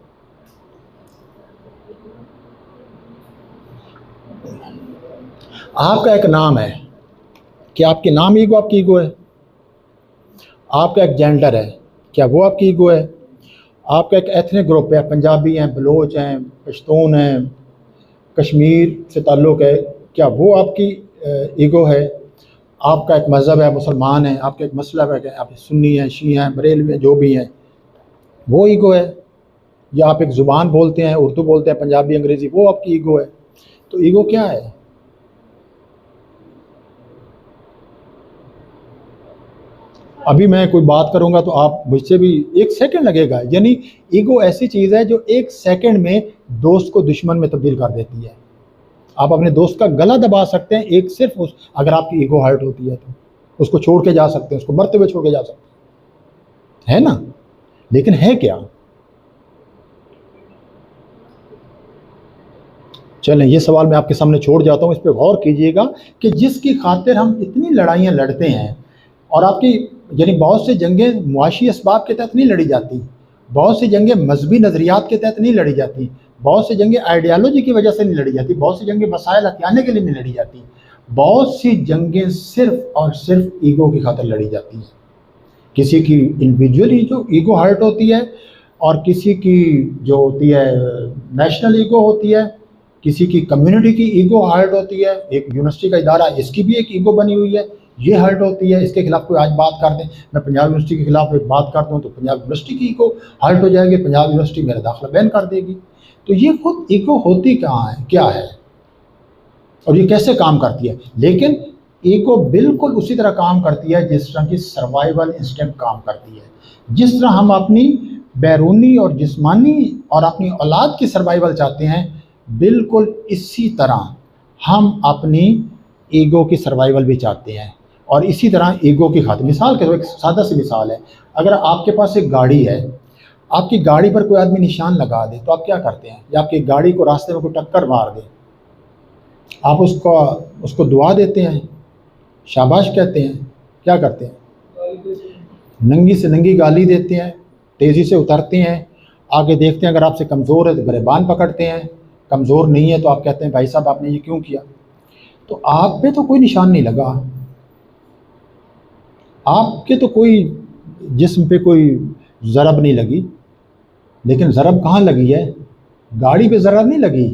آپ کا ایک نام ہے، کیا آپ کے نام ایگو آپ کی ایگو ہے؟ آپ کا ایک جینڈر ہے، کیا وہ آپ کی ایگو ہے؟ آپ کا ایک ایتھنک گروپ ہے، پنجابی ہیں، بلوچ ہیں، پشتون ہیں، کشمیر سے تعلق ہے، کیا وہ آپ کی ایگو ہے؟ آپ کا ایک مذہب ہے، مسلمان ہیں، آپ کا ایک مسلک ہے کہ آپ سنی ہیں، شیعہ ہیں، بریلوی ہیں، جو بھی ہیں، وہ ایگو ہے؟ یا آپ ایک زبان بولتے ہیں، اردو بولتے ہیں، پنجابی، انگریزی، وہ آپ کی ایگو ہے؟ تو ایگو کیا ہے؟ ابھی میں کوئی بات کروں گا تو آپ مجھ سے بھی 1 سیکنڈ لگے گا، یعنی ایگو ایسی چیز ہے جو 1 سیکنڈ میں دوست کو دشمن میں تبدیل کر دیتی ہے۔ آپ اپنے دوست کا گلا دبا سکتے ہیں صرف اگر آپ کی ایگو ہرٹ ہوتی ہے تو اس کو چھوڑ کے جا سکتے ہیں، اس کو مرتے ہوئے چھوڑ کے جا سکتے ہیں، ہے نا؟ لیکن ہے کیا؟ چلیں یہ سوال میں آپ کے سامنے چھوڑ جاتا ہوں، اس پہ غور کیجئے گا کہ جس کی خاطر ہم اتنی لڑائیاں لڑتے ہیں، اور آپ کی یعنی بہت سے جنگیں معاشی اسباب کے تحت نہیں لڑی جاتی، بہت سی جنگیں مذہبی نظریات کے تحت نہیں لڑی جاتی، بہت سی جنگیں آئیڈیالوجی کی وجہ سے نہیں لڑی جاتی، بہت سی جنگیں مسائل ہتھیانے کے لیے نہیں لڑی جاتی، بہت سی جنگیں صرف اور صرف ایگو کی خاطر لڑی جاتی ہیں۔ کسی کی انڈیویجولی جو ایگو ہرٹ ہوتی ہے، اور کسی کی جو ہوتی ہے نیشنل ایگو ہوتی ہے، کسی کی کمیونٹی کی ایگو ہرٹ ہوتی ہے۔ ایک یونیورسٹی کا ادارہ، اس کی بھی ایک ایگو بنی ہوئی ہے، یہ ہرٹ ہوتی ہے، اس کے خلاف کوئی آج بات کر دیں، میں پنجاب یونیورسٹی کے خلاف ایک بات کرتا ہوں تو پنجاب یونیورسٹی کی ایگو ہرٹ ہو جائے گی، پنجاب یونیورسٹی میرا داخلہ بین کر دے گی۔ تو یہ خود ایگو ہوتی کہاں ہے، کیا ہے، اور یہ کیسے کام کرتی ہے؟ لیکن ایگو بالکل اسی طرح کام کرتی ہے جس طرح کی سروائیول انسٹنکٹ کام کرتی ہے۔ جس طرح ہم اپنی بیرونی اور جسمانی اور اپنی اولاد کی سروائیول چاہتے ہیں، بالکل اسی طرح ہم اپنی ایگو کی سروائیول بھی چاہتے ہیں، اور اسی طرح ایگو کی خاطر مثال کے طور ایک سادہ سی مثال ہے، اگر آپ کے پاس ایک گاڑی ہے، آپ کی گاڑی پر کوئی آدمی نشان لگا دے تو آپ کیا کرتے ہیں؟ یا آپ کی گاڑی کو راستے میں کوئی ٹکر مار دے، آپ اس کو دعا دیتے ہیں، شاباش کہتے ہیں، کیا کرتے ہیں؟ ننگی سے ننگی گالی دیتے ہیں، تیزی سے اترتے ہیں، آگے دیکھتے ہیں اگر آپ سے کمزور ہے تو گریبان پکڑتے ہیں، کمزور نہیں ہے تو آپ کہتے ہیں بھائی صاحب آپ نے یہ کیوں کیا؟ تو آپ پہ تو کوئی نشان نہیں لگا، آپ کے تو کوئی جسم پہ کوئی ضرب نہیں لگی، لیکن ضرب کہاں لگی ہے؟ گاڑی پہ ضرب نہیں لگی،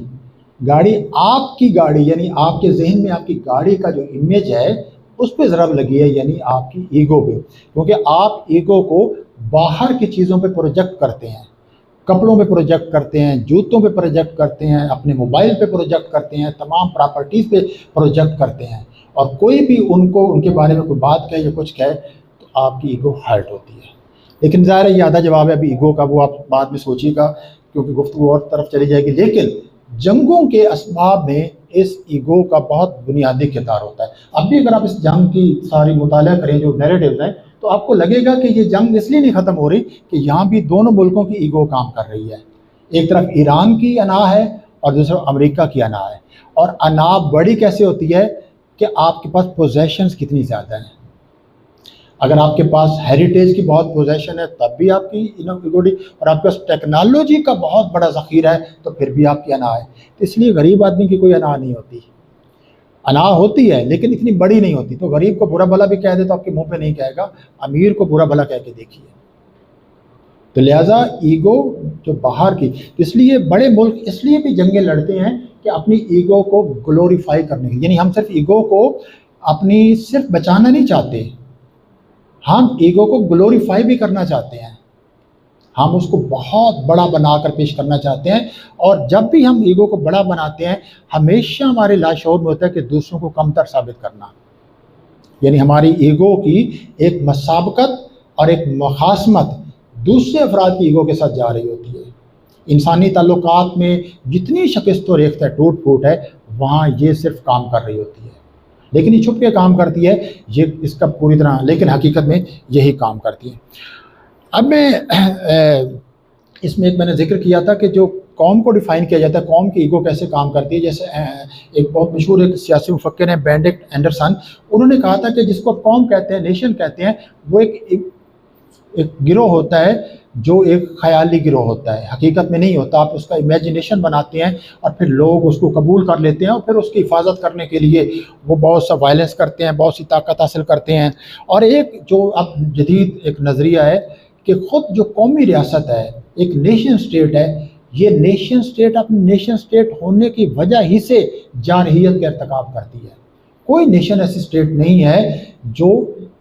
گاڑی آپ کی گاڑی یعنی آپ کے ذہن میں آپ کی گاڑی کا جو امیج ہے اس پہ ضرب لگی ہے، یعنی آپ کی ایگو پہ، کیونکہ آپ ایگو کو باہر کی چیزوں پہ پروجیکٹ کرتے ہیں، کپڑوں پہ پروجیکٹ کرتے ہیں، جوتوں پہ پروجیکٹ کرتے ہیں، اپنے موبائل پہ پروجیکٹ کرتے ہیں، تمام پراپرٹیز پہ پروجیکٹ کرتے ہیں، اور کوئی بھی ان کے بارے میں کوئی بات کہے یا کچھ کہے تو آپ کی ایگو ہرٹ ہوتی ہے۔ لیکن ظاہر ہے یہ آدھا جواب ہے ابھی ایگو کا، وہ آپ بعد میں سوچیے گا کیونکہ گفتگو اور طرف چلی جائے گی۔ لیکن جنگوں کے اسباب میں اس ایگو کا بہت بنیادی کردار ہوتا ہے۔ اب بھی اگر آپ اس جنگ کی ساری مطالعہ کریں جو نیریٹیوز ہیں تو آپ کو لگے گا کہ یہ جنگ اس لیے نہیں ختم ہو رہی کہ یہاں بھی دونوں ملکوں کی ایگو کام کر رہی ہے، ایک طرف ایران کی انا ہے اور دوسرا امریکہ کی انا ہے۔ اور انا بڑی کیسے ہوتی ہے کہ آپ کے پاس پوزیشنز کتنی زیادہ ہیں، اگر آپ کے پاس ہیریٹیج کی بہت پوزیشن ہے تب بھی آپ کی ایگوڈی، اور آپ کے پاس ٹیکنالوجی کا بہت بڑا ذخیرہ ہے تو پھر بھی آپ کی انا ہے۔ اس لیے غریب آدمی کی کوئی انا نہیں ہوتی، انا ہوتی ہے لیکن اتنی بڑی نہیں ہوتی۔ تو غریب کو برا بھلا بھی کہہ دے تو آپ کے منہ پہ نہیں کہے گا، امیر کو برا بھلا کہہ کے دیکھیے۔ تو لہٰذا ایگو جو باہر کی، اس لیے بڑے ملک اس لیے بھی جنگیں لڑتے ہیں کہ اپنی ایگو کو گلوریفائی کرنے کے، یعنی ہم صرف ایگو کو اپنی صرف بچانا نہیں چاہتے، ہم ایگو کو گلوریفائی بھی کرنا چاہتے ہیں، ہم اس کو بہت بڑا بنا کر پیش کرنا چاہتے ہیں۔ اور جب بھی ہم ایگو کو بڑا بناتے ہیں ہمیشہ ہمارے لاشعور میں ہوتا ہے کہ دوسروں کو کمتر ثابت کرنا، یعنی ہماری ایگو کی ایک مسابقت اور ایک مخاصمت دوسرے افراد کی ایگو کے ساتھ جا رہی ہوتی ہے۔ انسانی تعلقات میں جتنی شکست و ریخت ہے، ٹوٹ پھوٹ ہے، وہاں یہ صرف کام کر رہی ہوتی ہے، لیکن یہ چھپ کے کام کرتی ہے، یہ اس کا پوری طرح، لیکن حقیقت میں یہی کام کرتی ہے۔ اب میں اس میں ایک میں نے ذکر کیا تھا کہ جو قوم کو ڈیفائن کیا جاتا ہے، قوم کی ایگو کیسے کام کرتی ہے، جیسے ایک بہت مشہور ایک سیاسی مفکر ہیں بینڈکٹ اینڈرسن، انہوں نے کہا تھا کہ جس کو قوم کہتے ہیں، نیشن کہتے ہیں، وہ ایک گروہ ہوتا ہے جو ایک خیالی گروہ ہوتا ہے، حقیقت میں نہیں ہوتا، آپ اس کا امیجنیشن بناتے ہیں اور پھر لوگ اس کو قبول کر لیتے ہیں اور پھر اس کی حفاظت کرنے کے لیے وہ بہت سا وائلنس کرتے ہیں، بہت سی طاقت حاصل کرتے ہیں۔ اور ایک جو اب جدید ایک نظریہ ہے کہ خود جو قومی ریاست ہے، ایک نیشن سٹیٹ ہے، یہ نیشن سٹیٹ اپنے نیشن سٹیٹ ہونے کی وجہ ہی سے جارحیت کا ارتکاب کرتی ہے۔ کوئی نیشن ایسی سٹیٹ نہیں ہے جو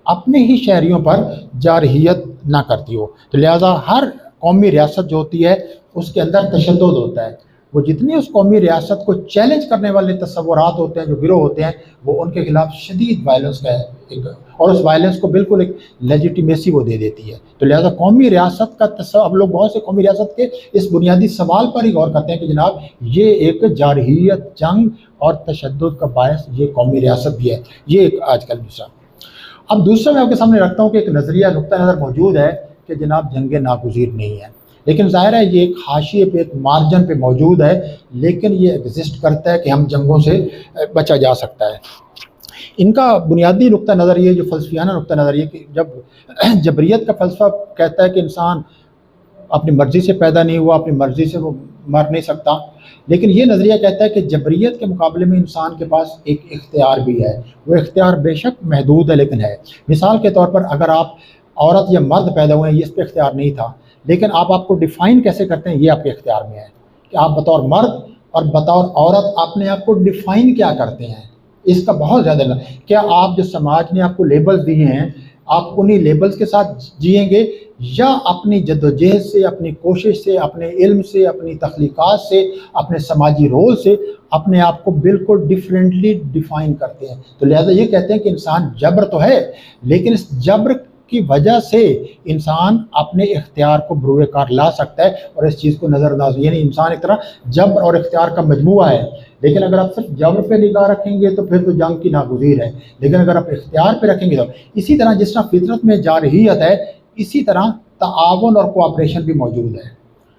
اپنے ہی شہریوں پر جارحیت نہ کرتی ہو۔ تو لہٰذا ہر قومی ریاست جو ہوتی ہے اس کے اندر تشدد ہوتا ہے، وہ جتنی اس قومی ریاست کو چیلنج کرنے والے تصورات ہوتے ہیں، جو گروہ ہوتے ہیں، وہ ان کے خلاف شدید وائلنس کا ایک، اور اس وائلنس کو بالکل ایک لیجیٹیمیسی وہ دے دیتی ہے۔ تو لہٰذا قومی ریاست کا اب لوگ بہت سے قومی ریاست کے اس بنیادی سوال پر ہی غور کرتے ہیں کہ جناب یہ ایک جارحیت، جنگ اور تشدد کا باعث یہ قومی ریاست بھی ہے۔ یہ ایک آج کل دوسرا۔ اب دوسرا میں آپ کے سامنے رکھتا ہوں کہ ایک نظریہ، نقطہ نظر موجود ہے کہ جناب جنگیں ناگزیر نہیں ہیں، لیکن ظاہر ہے یہ ایک حاشیے پہ، ایک مارجن پہ موجود ہے، لیکن یہ ایگزسٹ کرتا ہے کہ ہم جنگوں سے بچا جا سکتا ہے۔ ان کا بنیادی نقطہ نظر یہ، جو فلسفیانہ نقطہ نظر یہ، کہ جب جبریت کا فلسفہ کہتا ہے کہ انسان اپنی مرضی سے پیدا نہیں ہوا، اپنی مرضی سے وہ مر نہیں سکتا، لیکن یہ نظریہ کہتا ہے کہ جبریت کے مقابلے میں انسان کے پاس ایک اختیار بھی ہے۔ وہ اختیار بے شک محدود ہے لیکن ہے۔ مثال کے طور پر اگر آپ عورت یا مرد پیدا ہوئے ہیں، یہ اس پہ اختیار نہیں تھا، لیکن آپ کو ڈیفائن کیسے کرتے ہیں، یہ آپ کے اختیار میں ہے کہ آپ بطور مرد اور بطور عورت اپنے آپ کو ڈیفائن کیا کرتے ہیں۔ اس کا بہت زیادہ کیا آپ جو سماج نے آپ کو لیبلز دیے ہیں، آپ انہی لیبلز کے ساتھ جئیں گے، یا اپنی جدوجہد سے، اپنی کوشش سے، اپنے علم سے، اپنی تخلیقات سے، اپنے سماجی رول سے اپنے آپ کو بالکل ڈیفرنٹلی ڈیفائن کرتے ہیں۔ تو لہٰذا یہ کہتے ہیں کہ انسان جبر تو ہے، لیکن اس جبر کی وجہ سے انسان اپنے اختیار کو بروئے کار لا سکتا ہے، اور اس چیز کو نظر انداز، یعنی انسان ایک طرح جبر اور اختیار کا مجموعہ ہے۔ لیکن اگر آپ صرف جبر پہ نگاہ رکھیں گے تو پھر تو جنگ کی ناگزیر ہے، لیکن اگر آپ اختیار پہ رکھیں گے تو اسی طرح جس طرح فطرت میں جارحیت ہے، اسی طرح تعاون اور کوآپریشن بھی موجود ہے۔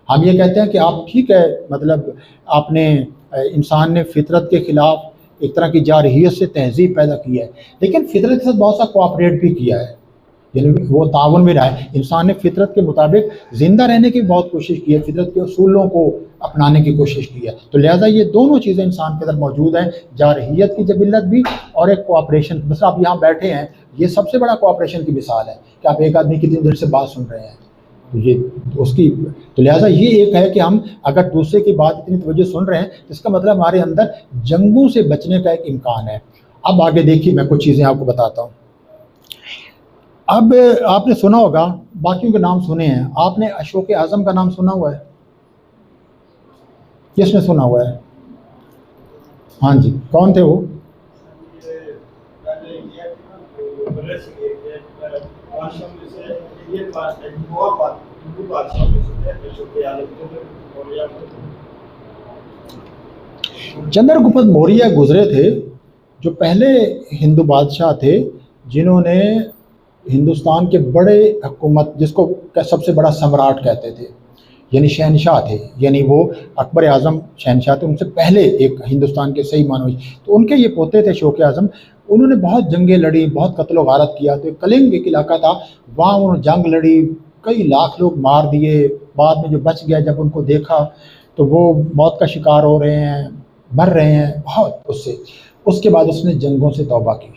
ہم یہ کہتے ہیں کہ آپ ٹھیک ہے، مطلب آپ نے، انسان نے فطرت کے خلاف ایک طرح کی جارحیت سے تہذیب پیدا کی ہے، لیکن فطرت کے ساتھ بہت سا کوآپریٹ بھی کیا ہے، یعنی وہ تعاون میں رہا ہے۔ انسان نے فطرت کے مطابق زندہ رہنے کی بہت کوشش کی ہے، فطرت کے اصولوں کو اپنانے کی کوشش کی ہے۔ تو لہٰذا یہ دونوں چیزیں انسان کے اندر موجود ہیں، جارحیت کی جبلت بھی اور ایک کوآپریشن۔ مثلا آپ یہاں بیٹھے ہیں، یہ سب سے بڑا کوآپریشن کی مثال ہے کہ آپ ایک آدمی کتنی دیر سے بات سن رہے ہیں، تو یہ اس کی، تو لہٰذا یہ ایک ہے کہ ہم اگر دوسرے کی بات اتنی توجہ سن رہے ہیں تو اس کا مطلب ہمارے اندر جنگوں سے بچنے کا ایک امکان ہے۔ اب آگے دیکھیے، میں کچھ چیزیں آپ کو بتاتا ہوں۔ اب آپ نے سنا ہوگا، باقیوں کے نام سنے ہیں، آپ نے اشوک اعظم کا نام سنا ہوا ہے؟ کس نے سنا ہوا ہے؟ ہاں جی، کون تھے وہ؟ چندر گپت موریہ گزرے تھے، جو پہلے ہندو بادشاہ تھے جنہوں نے ہندوستان کے بڑے حکومت، جس کو سب سے بڑا سمراٹ کہتے تھے، یعنی شہنشاہ تھے، یعنی وہ اکبر اعظم شہنشاہ تھے، ان سے پہلے ایک ہندوستان کے صحیح معنی۔ تو ان کے یہ پوتے تھے اشوک اعظم، انہوں نے بہت جنگیں لڑی، بہت قتل و غارت کیا۔ تو کلنگ ایک علاقہ تھا، وہاں انہوں نے جنگ لڑی، کئی لاکھ لوگ مار دیے۔ بعد میں جو بچ گیا، جب ان کو دیکھا تو وہ موت کا شکار ہو رہے ہیں، مر رہے ہیں بہت اس کے بعد اس نے جنگوں سے توبہ کی،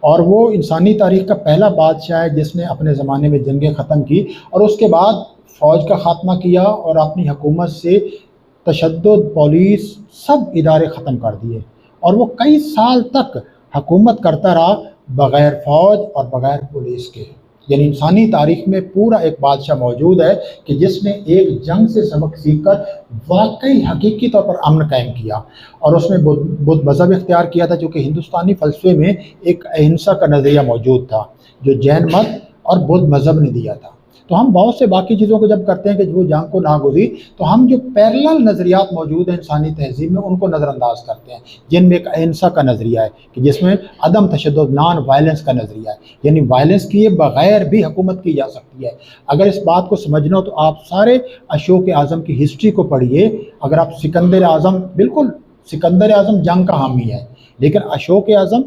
اور وہ انسانی تاریخ کا پہلا بادشاہ ہے جس نے اپنے زمانے میں جنگیں ختم کی، اور اس کے بعد فوج کا خاتمہ کیا اور اپنی حکومت سے تشدد، پولیس، سب ادارے ختم کر دیے، اور وہ کئی سال تک حکومت کرتا رہا بغیر فوج اور بغیر پولیس کے۔ یعنی انسانی تاریخ میں پورا ایک بادشاہ موجود ہے کہ جس نے ایک جنگ سے سبق سیکھ کر واقعی حقیقی طور پر امن قائم کیا، اور اس نے بدھ مذہب اختیار کیا تھا، چونکہ ہندوستانی فلسفے میں ایک اہنسا کا نظریہ موجود تھا جو جین مت اور بدھ مذہب نے دیا تھا۔ تو ہم بہت سے باقی چیزوں کو جب کرتے ہیں کہ وہ جنگ کو ناگزیر، تو ہم جو پیرلل نظریات موجود ہیں انسانی تہذیب میں، ان کو نظر انداز کرتے ہیں، جن میں ایک اہنسا کا نظریہ ہے کہ جس میں عدم تشدد، نان وائلنس کا نظریہ ہے، یعنی وائلنس کیے بغیر بھی حکومت کی جا سکتی ہے۔ اگر اس بات کو سمجھنا ہو تو آپ سارے اشوک اعظم کی ہسٹری کو پڑھیے۔ اگر آپ سکندر اعظم، بالکل سکندر اعظم جنگ کا حامی ہے، لیکن اشوک اعظم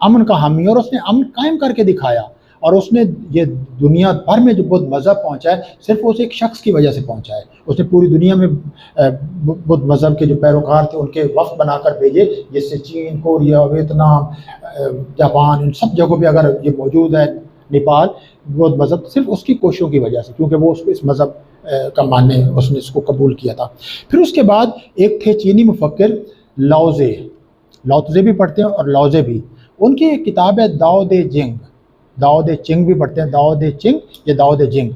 امن کا حامی، اور اس نے امن قائم کر کے دکھایا، اور اس نے یہ دنیا بھر میں جو بدھ مذہب پہنچا ہے صرف اس ایک شخص کی وجہ سے پہنچا ہے۔ اس نے پوری دنیا میں بدھ مذہب کے جو پیروکار تھے ان کے وفد بنا کر بھیجے، جس سے چین، کوریا، ویتنام، جاپان، ان سب جگہوں پہ اگر یہ موجود ہے، نیپال، بدھ مذہب صرف اس کی کوششوں کی وجہ سے، کیونکہ وہ اس مذہب کا ماننے، اس نے اس کو قبول کیا تھا۔ پھر اس کے بعد ایک تھے چینی مفکر لاؤزے، لاؤتزے بھی پڑھتے ہیں اور لاؤزے بھی، ان کی ایک کتاب ہے داؤ دے جنگ، داؤ دے چنگ بھی پڑھتے ہیں، داؤ دے چنگ یا داؤ دے جنگ۔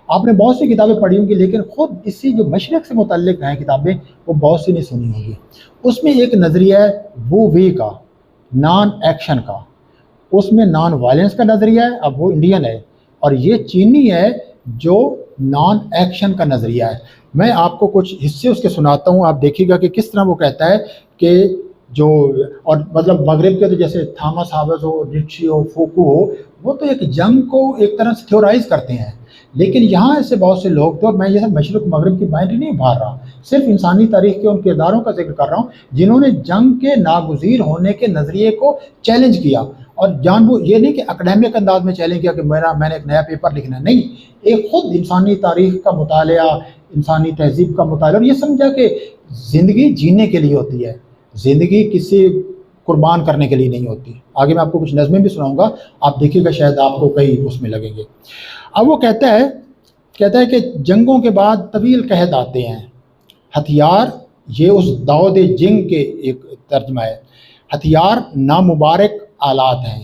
آپ نے بہت سی کتابیں پڑھی ہوں گی، لیکن خود اسی جو مشرق سے متعلق ہیں کتابیں وہ بہت سی نہیں سنی ہوں گی۔ اس میں ایک نظریہ ہے وو وی کا، نان ایکشن کا، اس میں نان وائلنس کا نظریہ ہے، اب وہ انڈین ہے، اور یہ چینی ہے جو نان ایکشن کا نظریہ ہے۔ میں آپ کو کچھ حصے اس کے سناتا ہوں، آپ دیکھیے گا کہ کس طرح وہ کہتا ہے کہ جو، اور مطلب مغرب کے تو جیسے تھامس ہابس ہو، نیٹشے ہو، فوکو ہو، وہ تو ایک جنگ کو ایک طرح سے تھیورائز کرتے ہیں، لیکن یہاں ایسے بہت سے لوگ تھے، اور میں یہ سب مشرق مغرب کی بائنڈری نہیں ابھار رہا، صرف انسانی تاریخ کے ان کرداروں کا ذکر کر رہا ہوں جنہوں نے جنگ کے ناگزیر ہونے کے نظریے کو چیلنج کیا، اور یہ نہیں کہ اکیڈیمک انداز میں چیلنج کیا کہ میں نے ایک نیا پیپر لکھنا ہے، نہیں، ایک خود انسانی تاریخ کا مطالعہ، انسانی تہذیب کا مطالعہ، اور یہ سمجھا کہ زندگی جینے کے لیے ہوتی ہے، زندگی کسی قربان کرنے کے لیے نہیں ہوتی۔ آگے میں آپ کو کچھ نظمیں بھی سناؤں گا، آپ دیکھیے گا شاید آپ کو کئی اس میں لگیں گے۔ اب وہ کہتا ہے کہ جنگوں کے بعد طویل قحط آتے ہیں، ہتھیار، یہ اس داؤد جنگ کے ایک ترجمہ ہے، ہتھیار نامبارک آلات ہیں،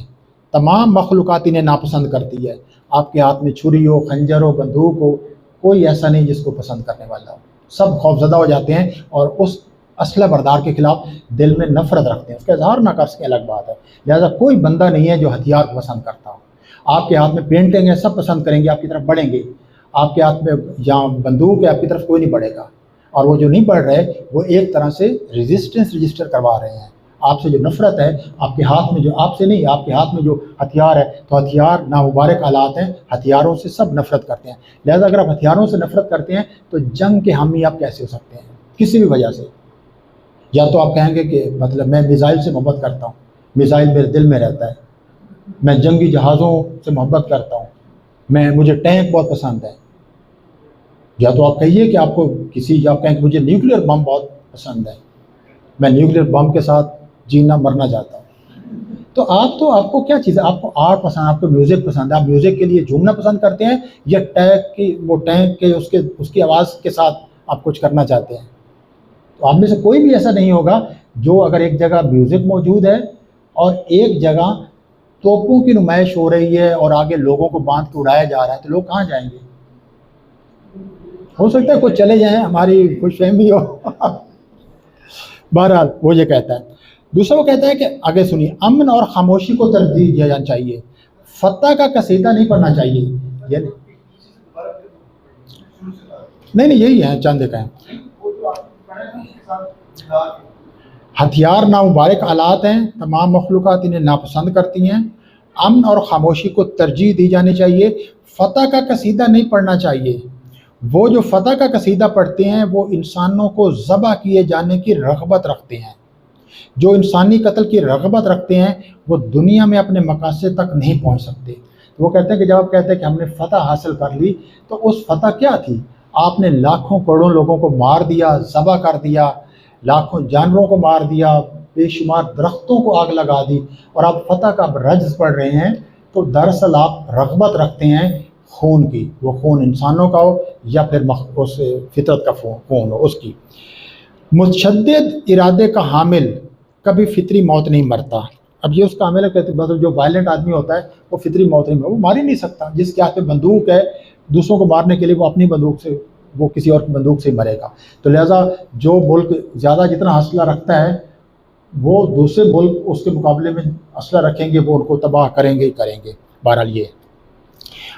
تمام مخلوقات انہیں ناپسند کرتی ہے، آپ کے ہاتھ میں چھری ہو، خنجر ہو، بندوق ہو، کوئی ایسا نہیں جس کو پسند کرنے والا ہو، سب خوفزدہ ہو جاتے ہیں اور اس اسلحہ بردار کے خلاف دل میں نفرت رکھتے ہیں، اس کا اظہار نہ کر سکے الگ بات ہے، لہذا کوئی بندہ نہیں ہے جو ہتھیار کو پسند کرتا ہو۔ آپ کے ہاتھ میں پینٹنگ ہے، سب پسند کریں گے، آپ کی طرف بڑھیں گے، آپ کے ہاتھ میں جہاں بندوق ہے آپ کی طرف کوئی نہیں بڑھے گا، اور وہ جو نہیں بڑھ رہے وہ ایک طرح سے ریزسٹنس رجسٹر کروا رہے ہیں، آپ سے جو نفرت ہے، آپ کے ہاتھ میں جو، آپ سے نہیں، آپ کے ہاتھ میں جو ہتھیار ہے، تو ہتھیار نامبارک آلات ہیں، ہتھیاروں سے سب نفرت کرتے ہیں، لہذا اگر آپ ہتھیاروں سے نفرت کرتے ہیں تو جنگ کے حامی آپ کیسے ہو سکتے ہیں کسی بھی وجہ سے؟ یا تو آپ کہیں گے کہ مطلب میں میزائل سے محبت کرتا ہوں، میزائل میرے دل میں رہتا ہے، میں جنگی جہازوں سے محبت کرتا ہوں، مجھے ٹینک بہت پسند ہے، یا تو آپ کہیے کہ آپ کو یا آپ کہیں کہ مجھے نیوکلیر بم بہت پسند ہے، میں نیوکلیر بم کے ساتھ جینا مرنا چاہتا ہوں۔ تو آپ کو کیا چیز ہے، آپ کو آرٹ پسند، آپ کو میوزک پسند ہے، آپ میوزک کے لیے جھومنا پسند کرتے ہیں، یا ٹینک کے اس کی آواز کے ساتھ آپ کچھ کرنا چاہتے ہیں؟ تو آپ میں سے کوئی بھی ایسا نہیں ہوگا جو اگر ایک جگہ میوزک موجود ہے اور ایک جگہ توپوں کی نمائش ہو رہی ہے اور آگے لوگوں کو باندھ کے اڑایا جا رہا ہے، تو لوگ کہاں جائیں گے؟ ہو سکتا ہے کچھ چلے جائیں، ہماری خوش فہمی ہو۔ بہرحال وہ یہ کہتا ہے۔ دوسرا وہ کہتا ہے کہ آگے سنیے، امن اور خاموشی کو ترجیح دیا جانا چاہیے، فتح کا قصیدہ نہیں پڑھنا چاہیے، نہیں یہی ہے، چند ایک ہیں۔ ہتھیار نامبارک آلات ہیں، تمام مخلوقات انہیں ناپسند کرتی ہیں، امن اور خاموشی کو ترجیح دی جانی چاہیے، فتح کا قصیدہ نہیں پڑھنا چاہیے۔ وہ جو فتح کا قصیدہ پڑھتے ہیں وہ انسانوں کو ذبح کیے جانے کی رغبت رکھتے ہیں، جو انسانی قتل کی رغبت رکھتے ہیں وہ دنیا میں اپنے مقاصد تک نہیں پہنچ سکتے۔ وہ کہتے ہیں کہ جب آپ کہتے ہیں کہ ہم نے فتح حاصل کر لی، تو اس فتح کیا تھی؟ آپ نے لاکھوں کروڑوں لوگوں کو مار دیا، ذبح کر دیا، لاکھوں جانوروں کو مار دیا، بے شمار درختوں کو آگ لگا دی، اور آپ فتح کا رجز پڑھ رہے ہیں، تو دراصل آپ رغبت رکھتے ہیں خون کی، وہ خون انسانوں کا ہو یا پھر اس فطرت کا خون ہو اس کی۔ متشدد ارادے کا حامل کبھی فطری موت نہیں مرتا۔ اب یہ اس کا حامل ہے، کہتے مطلب جو وائلنٹ آدمی ہوتا ہے وہ فطری موت نہیں مرتا، وہ مار ہی نہیں سکتا، جس کے ہاتھ میں بندوق ہے دوسروں کو مارنے کے لیے وہ اپنی بندوق سے، وہ کسی اور کی بندوق سے ہی مرے گا۔ تو لہٰذا جو ملک زیادہ جتنا اسلحہ رکھتا ہے وہ دوسرے ملک اس کے مقابلے میں اسلحہ رکھیں گے، وہ ان کو تباہ کریں گے ہی کریں گے۔ بہرحال یہ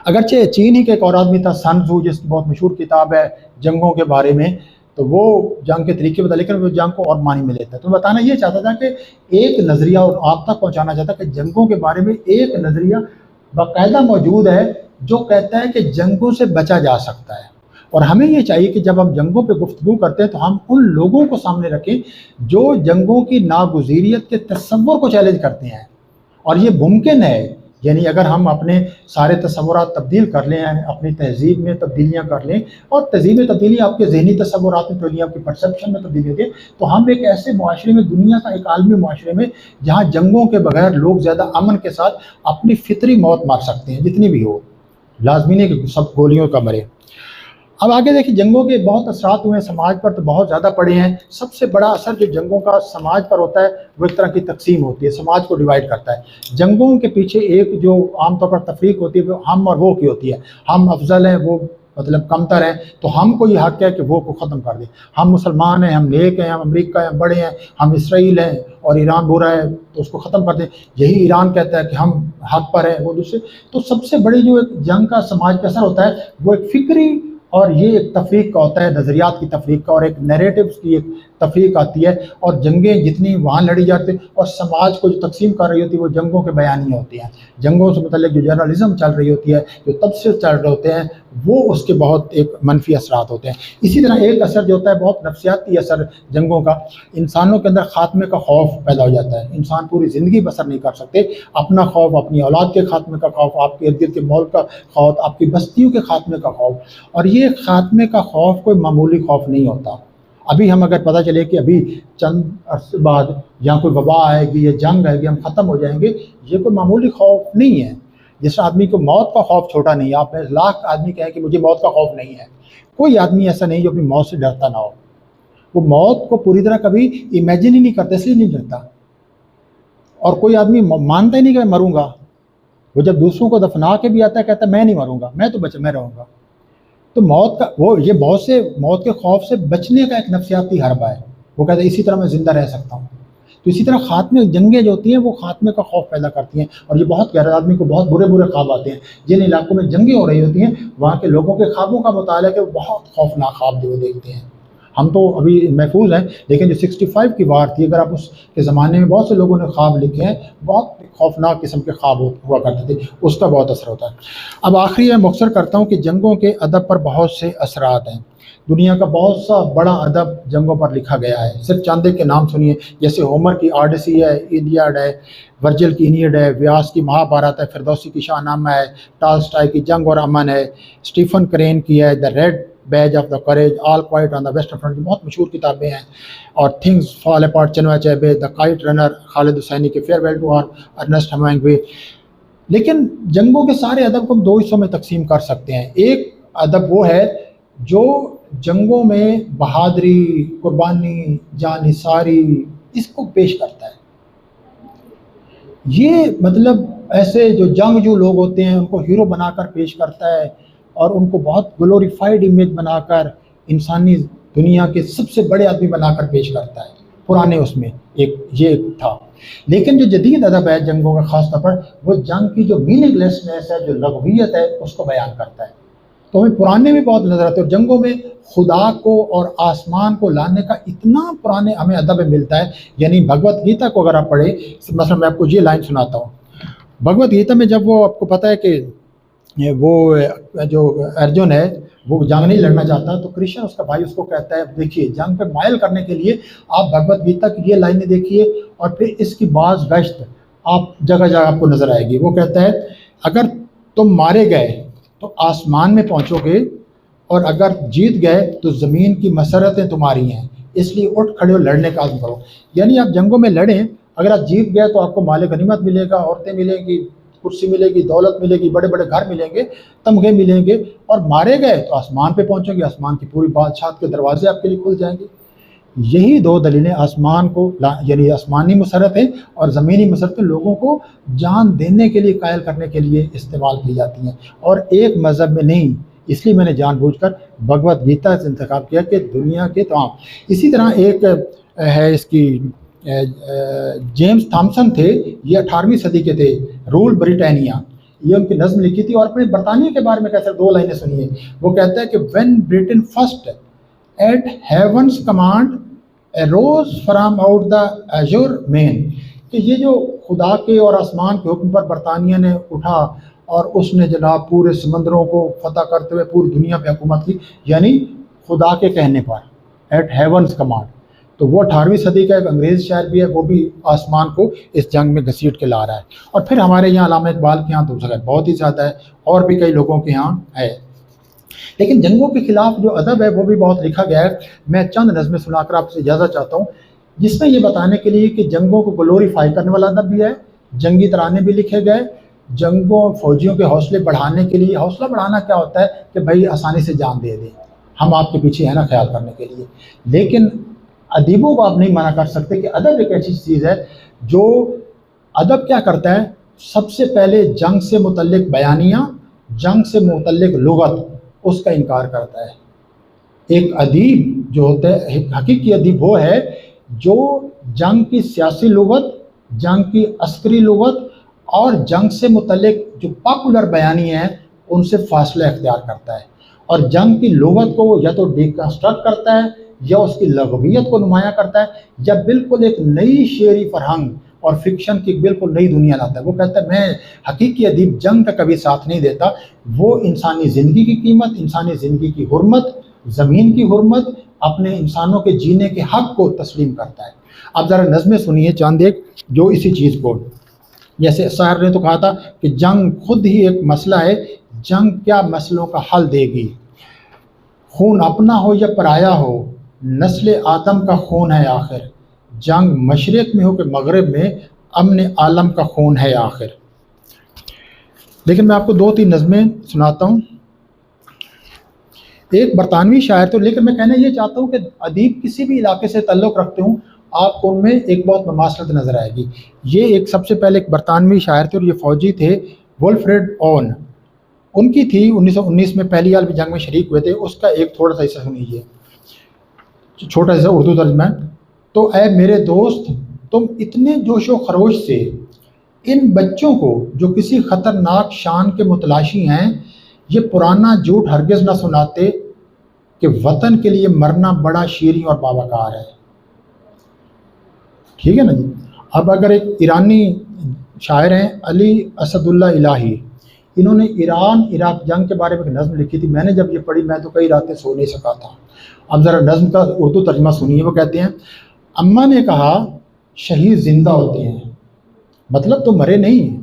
اگرچہ چین ہی کے ایک اور آدمی تھا سن ٹزو، جس کی بہت مشہور کتاب ہے جنگوں کے بارے میں، تو وہ جنگ کے طریقے بتا، لیکن وہ جنگ کو اور معنی میں لیتا ہے۔ تو بتانا یہ چاہتا تھا کہ ایک نظریہ، اور آپ تک پہنچانا چاہتا کہ جنگوں کے بارے میں ایک نظریہ باقاعدہ موجود ہے جو کہتا ہے کہ جنگوں سے بچا جا سکتا ہے، اور ہمیں یہ چاہیے کہ جب ہم جنگوں پہ گفتگو کرتے ہیں تو ہم ان لوگوں کو سامنے رکھیں جو جنگوں کی ناگزیریت کے تصور کو چیلنج کرتے ہیں، اور یہ ممکن ہے، یعنی اگر ہم اپنے سارے تصورات تبدیل کر لیں، اپنی تہذیب میں تبدیلیاں کر لیں، اور تہذیب میں تبدیلی آپ کے ذہنی تصورات میں تبدیلی، آپ کی پرسیپشن میں تبدیلی ہوتی ہے، تو ہم ایک ایسے معاشرے میں، دنیا کا ایک عالمی معاشرے میں، جہاں جنگوں کے بغیر لوگ زیادہ امن کے ساتھ اپنی فطری موت مار سکتے ہیں، جتنی بھی ہو، لازمی نہیں کہ سب گولیوں کا مرے۔ اب آگے دیکھیں، جنگوں کے بہت اثرات ہوئے ہیں سماج پر، تو بہت زیادہ پڑے ہیں۔ سب سے بڑا اثر جو جنگوں کا سماج پر ہوتا ہے وہ ایک طرح کی تقسیم ہوتی ہے، سماج کو ڈیوائیڈ کرتا ہے۔ جنگوں کے پیچھے ایک جو عام طور پر تفریق ہوتی ہے وہ ہم اور وہ کی ہوتی ہے، ہم افضل ہیں، وہ مطلب کمتر ہیں، تو ہم کو یہ حق ہے کہ وہ کو ختم کر دیں. ہم مسلمان ہیں، ہم نیک ہیں، ہم امریکہ ہیں، ہم بڑے ہیں، ہم اسرائیل ہیں اور ایران برا ہے تو اس کو ختم کر دیں. یہی ایران کہتا ہے کہ ہم حق پر ہیں، وہ دوسرے. تو سب سے بڑی جو ایک جنگ کا سماج پہ اثر ہوتا ہے وہ ایک فکری اور یہ ایک تفریق کا ہوتا ہے، نظریات کی تفریق کا اور ایک نیریٹوز کی ایک تفریق آتی ہے. اور جنگیں جتنی وہاں لڑی جاتی ہیں اور سماج کو جو تقسیم کر رہی ہوتی ہے وہ جنگوں کے بیانیے ہوتی ہیں. جنگوں سے متعلق جو جرنلزم چل رہی ہوتی ہے، جو تبصرے چل رہے ہوتے ہیں، وہ اس کے بہت ایک منفی اثرات ہوتے ہیں. اسی طرح ایک اثر جو ہوتا ہے بہت نفسیاتی اثر جنگوں کا، انسانوں کے اندر خاتمے کا خوف پیدا ہو جاتا ہے. انسان پوری زندگی بسر نہیں کر سکتے، اپنا خوف، اپنی اولاد کے خاتمے کا خوف، آپ کے ارد گرد کے ملک کا خوف، آپ کی بستیوں کے خاتمے کا خوف. اور یہ خاتمے کا خوف کوئی معمولی خوف نہیں ہوتا. ابھی ہم اگر پتہ چلے کہ ابھی چند عرصے بعد یا کوئی وبا آئے گی یا جنگ آئے گی، ہم ختم ہو جائیں گے، یہ کوئی معمولی خوف نہیں ہے. جس آدمی کو موت کا خوف چھوٹا نہیں ہے، آپ میں لاکھ آدمی کہیں کہ مجھے موت کا خوف نہیں ہے، کوئی آدمی ایسا نہیں جو اپنی موت سے ڈرتا نہ ہو. وہ موت کو پوری طرح کبھی امیجن ہی نہیں کرتا، اس لیے نہیں ڈرتا. اور کوئی آدمی مانتا ہی نہیں کہ میں مروں گا. وہ جب دوسروں کو دفنا کے بھی آتا ہے کہتا ہے میں نہیں مروں گا، میں تو میں رہوں گا. تو موت کا وہ یہ بہت سے موت کے خوف سے بچنے کا ایک نفسیاتی حربہ ہے. وہ کہتے ہیں اسی طرح میں زندہ رہ سکتا ہوں. تو اسی طرح خاتمے جنگیں جو ہوتی ہیں وہ خاتمے کا خوف پیدا کرتی ہیں. اور یہ بہت غیر آدمی کو بہت برے برے خواب آتے ہیں. جن علاقوں میں جنگیں ہو رہی ہوتی ہیں وہاں کے لوگوں کے خوابوں کا مطالعہ کہ وہ بہت خوفناک خواب جو وہ دیکھتے ہیں. ہم تو ابھی محفوظ ہیں، لیکن جو 65 کی وار تھی، اگر آپ اس کے زمانے میں بہت سے لوگوں نے خواب لکھے ہیں، بہت خوفناک قسم کے خواب ہوا کرتے تھے، اس کا بہت اثر ہوتا ہے. اب آخری میں مختصر کرتا ہوں کہ جنگوں کے ادب پر بہت سے اثرات ہیں. دنیا کا بہت سا بڑا ادب جنگوں پر لکھا گیا ہے. صرف چند کے نام سنیے، جیسے ہومر کی آڈیسی ہے، ایلیاڈ ہے، ورجل کی اینیڈ ہے، ویاس کی مہا بھارت ہے، فردوسی کی شاہ نامہ ہے، ٹالسٹائی کی جنگ اور امن ہے، اسٹیفن کرین کی ہے the red badge of the courage, all quiet on the western front, بہت مشہور کتابیں ہیں. اور things fall apart Chinua Achebe, the kite runner Khaled Hosseini کے، farewell to war Ernest Hemingway. لیکن جنگوں کے سارے ادب کو ہم دو حصوں میں تقسیم کر سکتے ہیں. ایک ادب وہ ہے جو جنگوں میں بہادری، قربانی، جان نثاری اس کو پیش کرتا ہے. یہ مطلب ایسے جو جنگجو لوگ ہوتے ہیں ان کو ہیرو بنا کر پیش کرتا ہے اور ان کو بہت گلوریفائڈ امیج بنا کر انسانی دنیا کے سب سے بڑے آدمی بنا کر پیش کرتا ہے. پرانے اس میں یہ تھا. لیکن جو جدید ادب ہے جنگوں کا خاص طور پر، وہ جنگ کی جو میننگ لیسنس ہے، جو لغویت ہے، اس کو بیان کرتا ہے. تو ہمیں پرانے میں بہت نظر آتے ہیں. اور جنگوں میں خدا کو اور آسمان کو لانے کا اتنا پرانے ہمیں ادب ملتا ہے. یعنی بھگوت گیتا کو اگر آپ پڑھیں، مثلا میں آپ کو یہ لائن سناتا ہوں. بھگوت گیتا میں جب وہ آپ کو پتہ ہے کہ وہ جو ارجن ہے وہ جنگ نہیں لڑنا چاہتا، تو کرشن اس کا بھائی اس کو کہتا ہے دیکھیے جنگ پہ مائل کرنے کے لیے آپ بھگوت گیتا کی یہ لائنیں دیکھیے اور پھر اس کی بعض گشت آپ جگہ جگہ آپ کو نظر آئے گی. وہ کہتا ہے اگر تم مارے گئے تو آسمان میں پہنچو گے، اور اگر جیت گئے تو زمین کی مسرتیں تمہاری ہیں، اس لیے اٹھ کھڑے ہو لڑنے کا عزم کرو. یعنی آپ جنگوں میں لڑیں، اگر آپ جیت گئے تو آپ کو مال غنیمت ملے گا، عورتیں ملیں گی، کرسی ملے گی، دولت ملے گی، بڑے بڑے گھر ملیں گے، تمغے ملیں گے. اور مارے گئے تو آسمان پہ پہنچیں گے، آسمان کی پوری بادشاہت کے دروازے آپ کے لیے کھل جائیں گے. یہی دو دلیلیں آسمان کو یعنی آسمانی مسرتیں اور زمینی مسرتیں لوگوں کو جان دینے کے لیے، قائل کرنے کے لیے استعمال کی جاتی ہیں، اور ایک مذہب میں نہیں. اس لیے میں نے جان بوجھ کر بھگوت گیتا سے انتخاب کیا کہ دنیا کے تمام. اسی طرح ایک ہے اس کی جیمز تھامسن تھے، یہ 18ویں صدی کے تھے، رول بریٹانیا، یہ ان کی نظم لکھی تھی. اور اپنے برطانیہ کے بارے میں کیسے دو لائنیں سنیے. وہ کہتا ہے کہ when Britain first at heaven's command rose from out the azure main, کہ یہ جو خدا کے اور آسمان کے حکم پر برطانیہ نے اٹھا اور اس نے جناب پورے سمندروں کو فتح کرتے ہوئے پوری دنیا پہ حکومت کی، یعنی خدا کے کہنے پر، ایٹ ہیونس کمانڈ. تو وہ 18ویں صدی کا ایک انگریز شاعر بھی ہے، وہ بھی آسمان کو اس جنگ میں گھسیٹ کے لا رہا ہے. اور پھر ہمارے یہاں علامہ اقبال کے یہاں تو بہت ہی زیادہ ہے، اور بھی کئی لوگوں کے یہاں ہے. لیکن جنگوں کے خلاف جو ادب ہے وہ بھی بہت لکھا گیا ہے. میں چند نظمیں سنا کر آپ سے اجازت چاہتا ہوں، جس میں یہ بتانے کے لیے کہ جنگوں کو گلوریفائی کرنے والا ادب بھی ہے، جنگی ترانے بھی لکھے گئے. جنگوں فوجیوں کے حوصلے بڑھانے کے لیے، حوصلہ بڑھانا کیا ہوتا ہے کہ بھائی آسانی سے جان دے دیں، ہم آپ کے پیچھے ہیں نا خیال کرنے کے لیے. لیکن ادیبوں کو آپ نہیں منع کر سکتے کہ ادب ایک ایسی چیز ہے جو ادب کیا کرتا ہے، سب سے پہلے جنگ سے متعلق بیانیہ، جنگ سے متعلق لغت اس کا انکار کرتا ہے۔ ایک ادیب جو ہوتا ہے، حقیقی ادیب وہ ہے جو جنگ کی سیاسی لغت، جنگ کی عسکری لغت اور جنگ سے متعلق جو پاپولر بیانیے ہیں ان سے فاصلہ اختیار کرتا ہے، اور جنگ کی لغت کو یا تو ڈیکنسٹرکٹ کرتا ہے یا اس کی لغویت کو نمایاں کرتا ہے، یا بالکل ایک نئی شعری فرہنگ اور فکشن کی بالکل نئی دنیا لاتا ہے۔ وہ کہتا ہے میں حقیقی ادیب جنگ کا کبھی ساتھ نہیں دیتا، وہ انسانی زندگی کی قیمت، انسانی زندگی کی حرمت، زمین کی حرمت، اپنے انسانوں کے جینے کے حق کو تسلیم کرتا ہے۔ اب ذرا نظمیں سنیے چاند ایک جو اسی چیز کو، جیسے شاعر نے تو کہا تھا کہ جنگ خود ہی ایک مسئلہ ہے، جنگ کیا مسئلوں کا حل دے گی، خون اپنا ہو یا پرایا ہو نسل آدم کا خون ہے آخر، جنگ مشرق میں ہو کہ مغرب میں امن عالم کا خون ہے آخر۔ لیکن میں آپ کو 2-3 نظمیں سناتا ہوں۔ ایک برطانوی شاعر تو، لیکن میں کہنا یہ چاہتا ہوں کہ ادیب کسی بھی علاقے سے تعلق رکھتے ہوں آپ کو ان میں ایک بہت مماثلت نظر آئے گی۔ یہ ایک سب سے پہلے ایک برطانوی شاعر تھے اور یہ فوجی تھے، ولفریڈ اون، ان کی تھی 1919 میں پہلی عالمی جنگ میں شریک ہوئے تھے، اس کا ایک تھوڑا سا حصہ سنیجیے، چھوٹا سا اردو ترجمہ۔ تو اے میرے دوست تم اتنے جوش و خروش سے ان بچوں کو جو کسی خطرناک شان کے متلاشی ہیں یہ پرانا جھوٹ ہرگز نہ سناتے کہ وطن کے لیے مرنا بڑا شیریں اور باوقار ہے۔ ٹھیک ہے نا جی۔ اب اگر ایک ایرانی شاعر ہیں علی اسد اللہ الہی، انہوں نے ایران عراق جنگ کے بارے میں ایک نظم لکھی تھی، میں نے جب یہ پڑھی میں تو کئی راتیں سو نہیں سکا تھا۔ اب ذرا نظم کا اردو ترجمہ سنیے۔ وہ کہتے ہیں اماں نے کہا شہید زندہ ہوتے ہیں، مطلب تو مرے نہیں،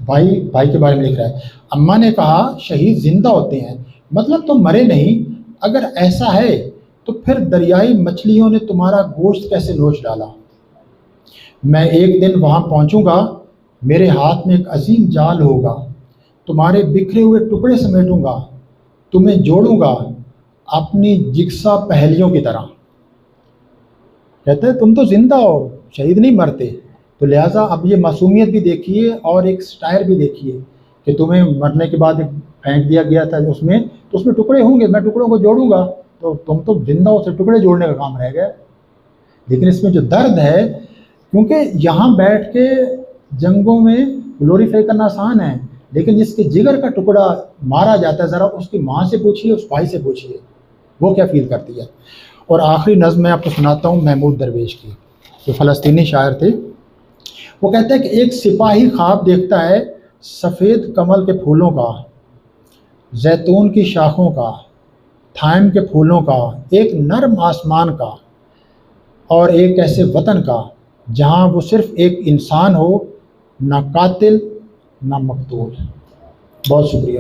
بھائی کے بارے میں لکھ رہا ہے۔ اماں نے کہا شہید زندہ ہوتے ہیں، مطلب تو مرے نہیں، اگر ایسا ہے تو پھر دریائی مچھلیوں نے تمہارا گوشت کیسے نوچ ڈالا؟ میں ایک دن وہاں پہنچوں گا، میرے ہاتھ میں ایک عظیم جال ہوگا، تمہارے بکھرے ہوئے ٹکڑے سمیٹوں گا، تمہیں جوڑوں گا اپنی جگسا پہلیوں کی طرح۔ کہتے ہیں تم تو زندہ ہو، شہید نہیں مرتے، تو لہٰذا اب یہ معصومیت بھی دیکھیے اور ایک سٹائر بھی دیکھیے کہ تمہیں مرنے کے بعد ایک پھینک دیا گیا تھا اس میں، تو اس میں ٹکڑے ہوں گے، میں ٹکڑوں کو جوڑوں گا، تو تم تو زندہ ہو، سے ٹکڑے جوڑنے کا کام رہ گیا۔ لیکن اس میں جو درد ہے، کیونکہ یہاں بیٹھ کے جنگوں میں گلوریفائی کرنا آسان ہے، لیکن جس کے جگر کا ٹکڑا مارا جاتا ہے ذرا اس کی ماں سے پوچھیے، اس بھائی سے پوچھیے وہ کیا فیل کرتی ہے۔ اور آخری نظم میں آپ کو سناتا ہوں محمود درویش کی، جو فلسطینی شاعر تھے۔ وہ کہتا ہے کہ ایک سپاہی خواب دیکھتا ہے سفید کمل کے پھولوں کا، زیتون کی شاخوں کا، تھائم کے پھولوں کا، ایک نرم آسمان کا، اور ایک ایسے وطن کا جہاں وہ صرف ایک انسان ہو، نہ قاتل نہ مقتول۔ بہت شکریہ۔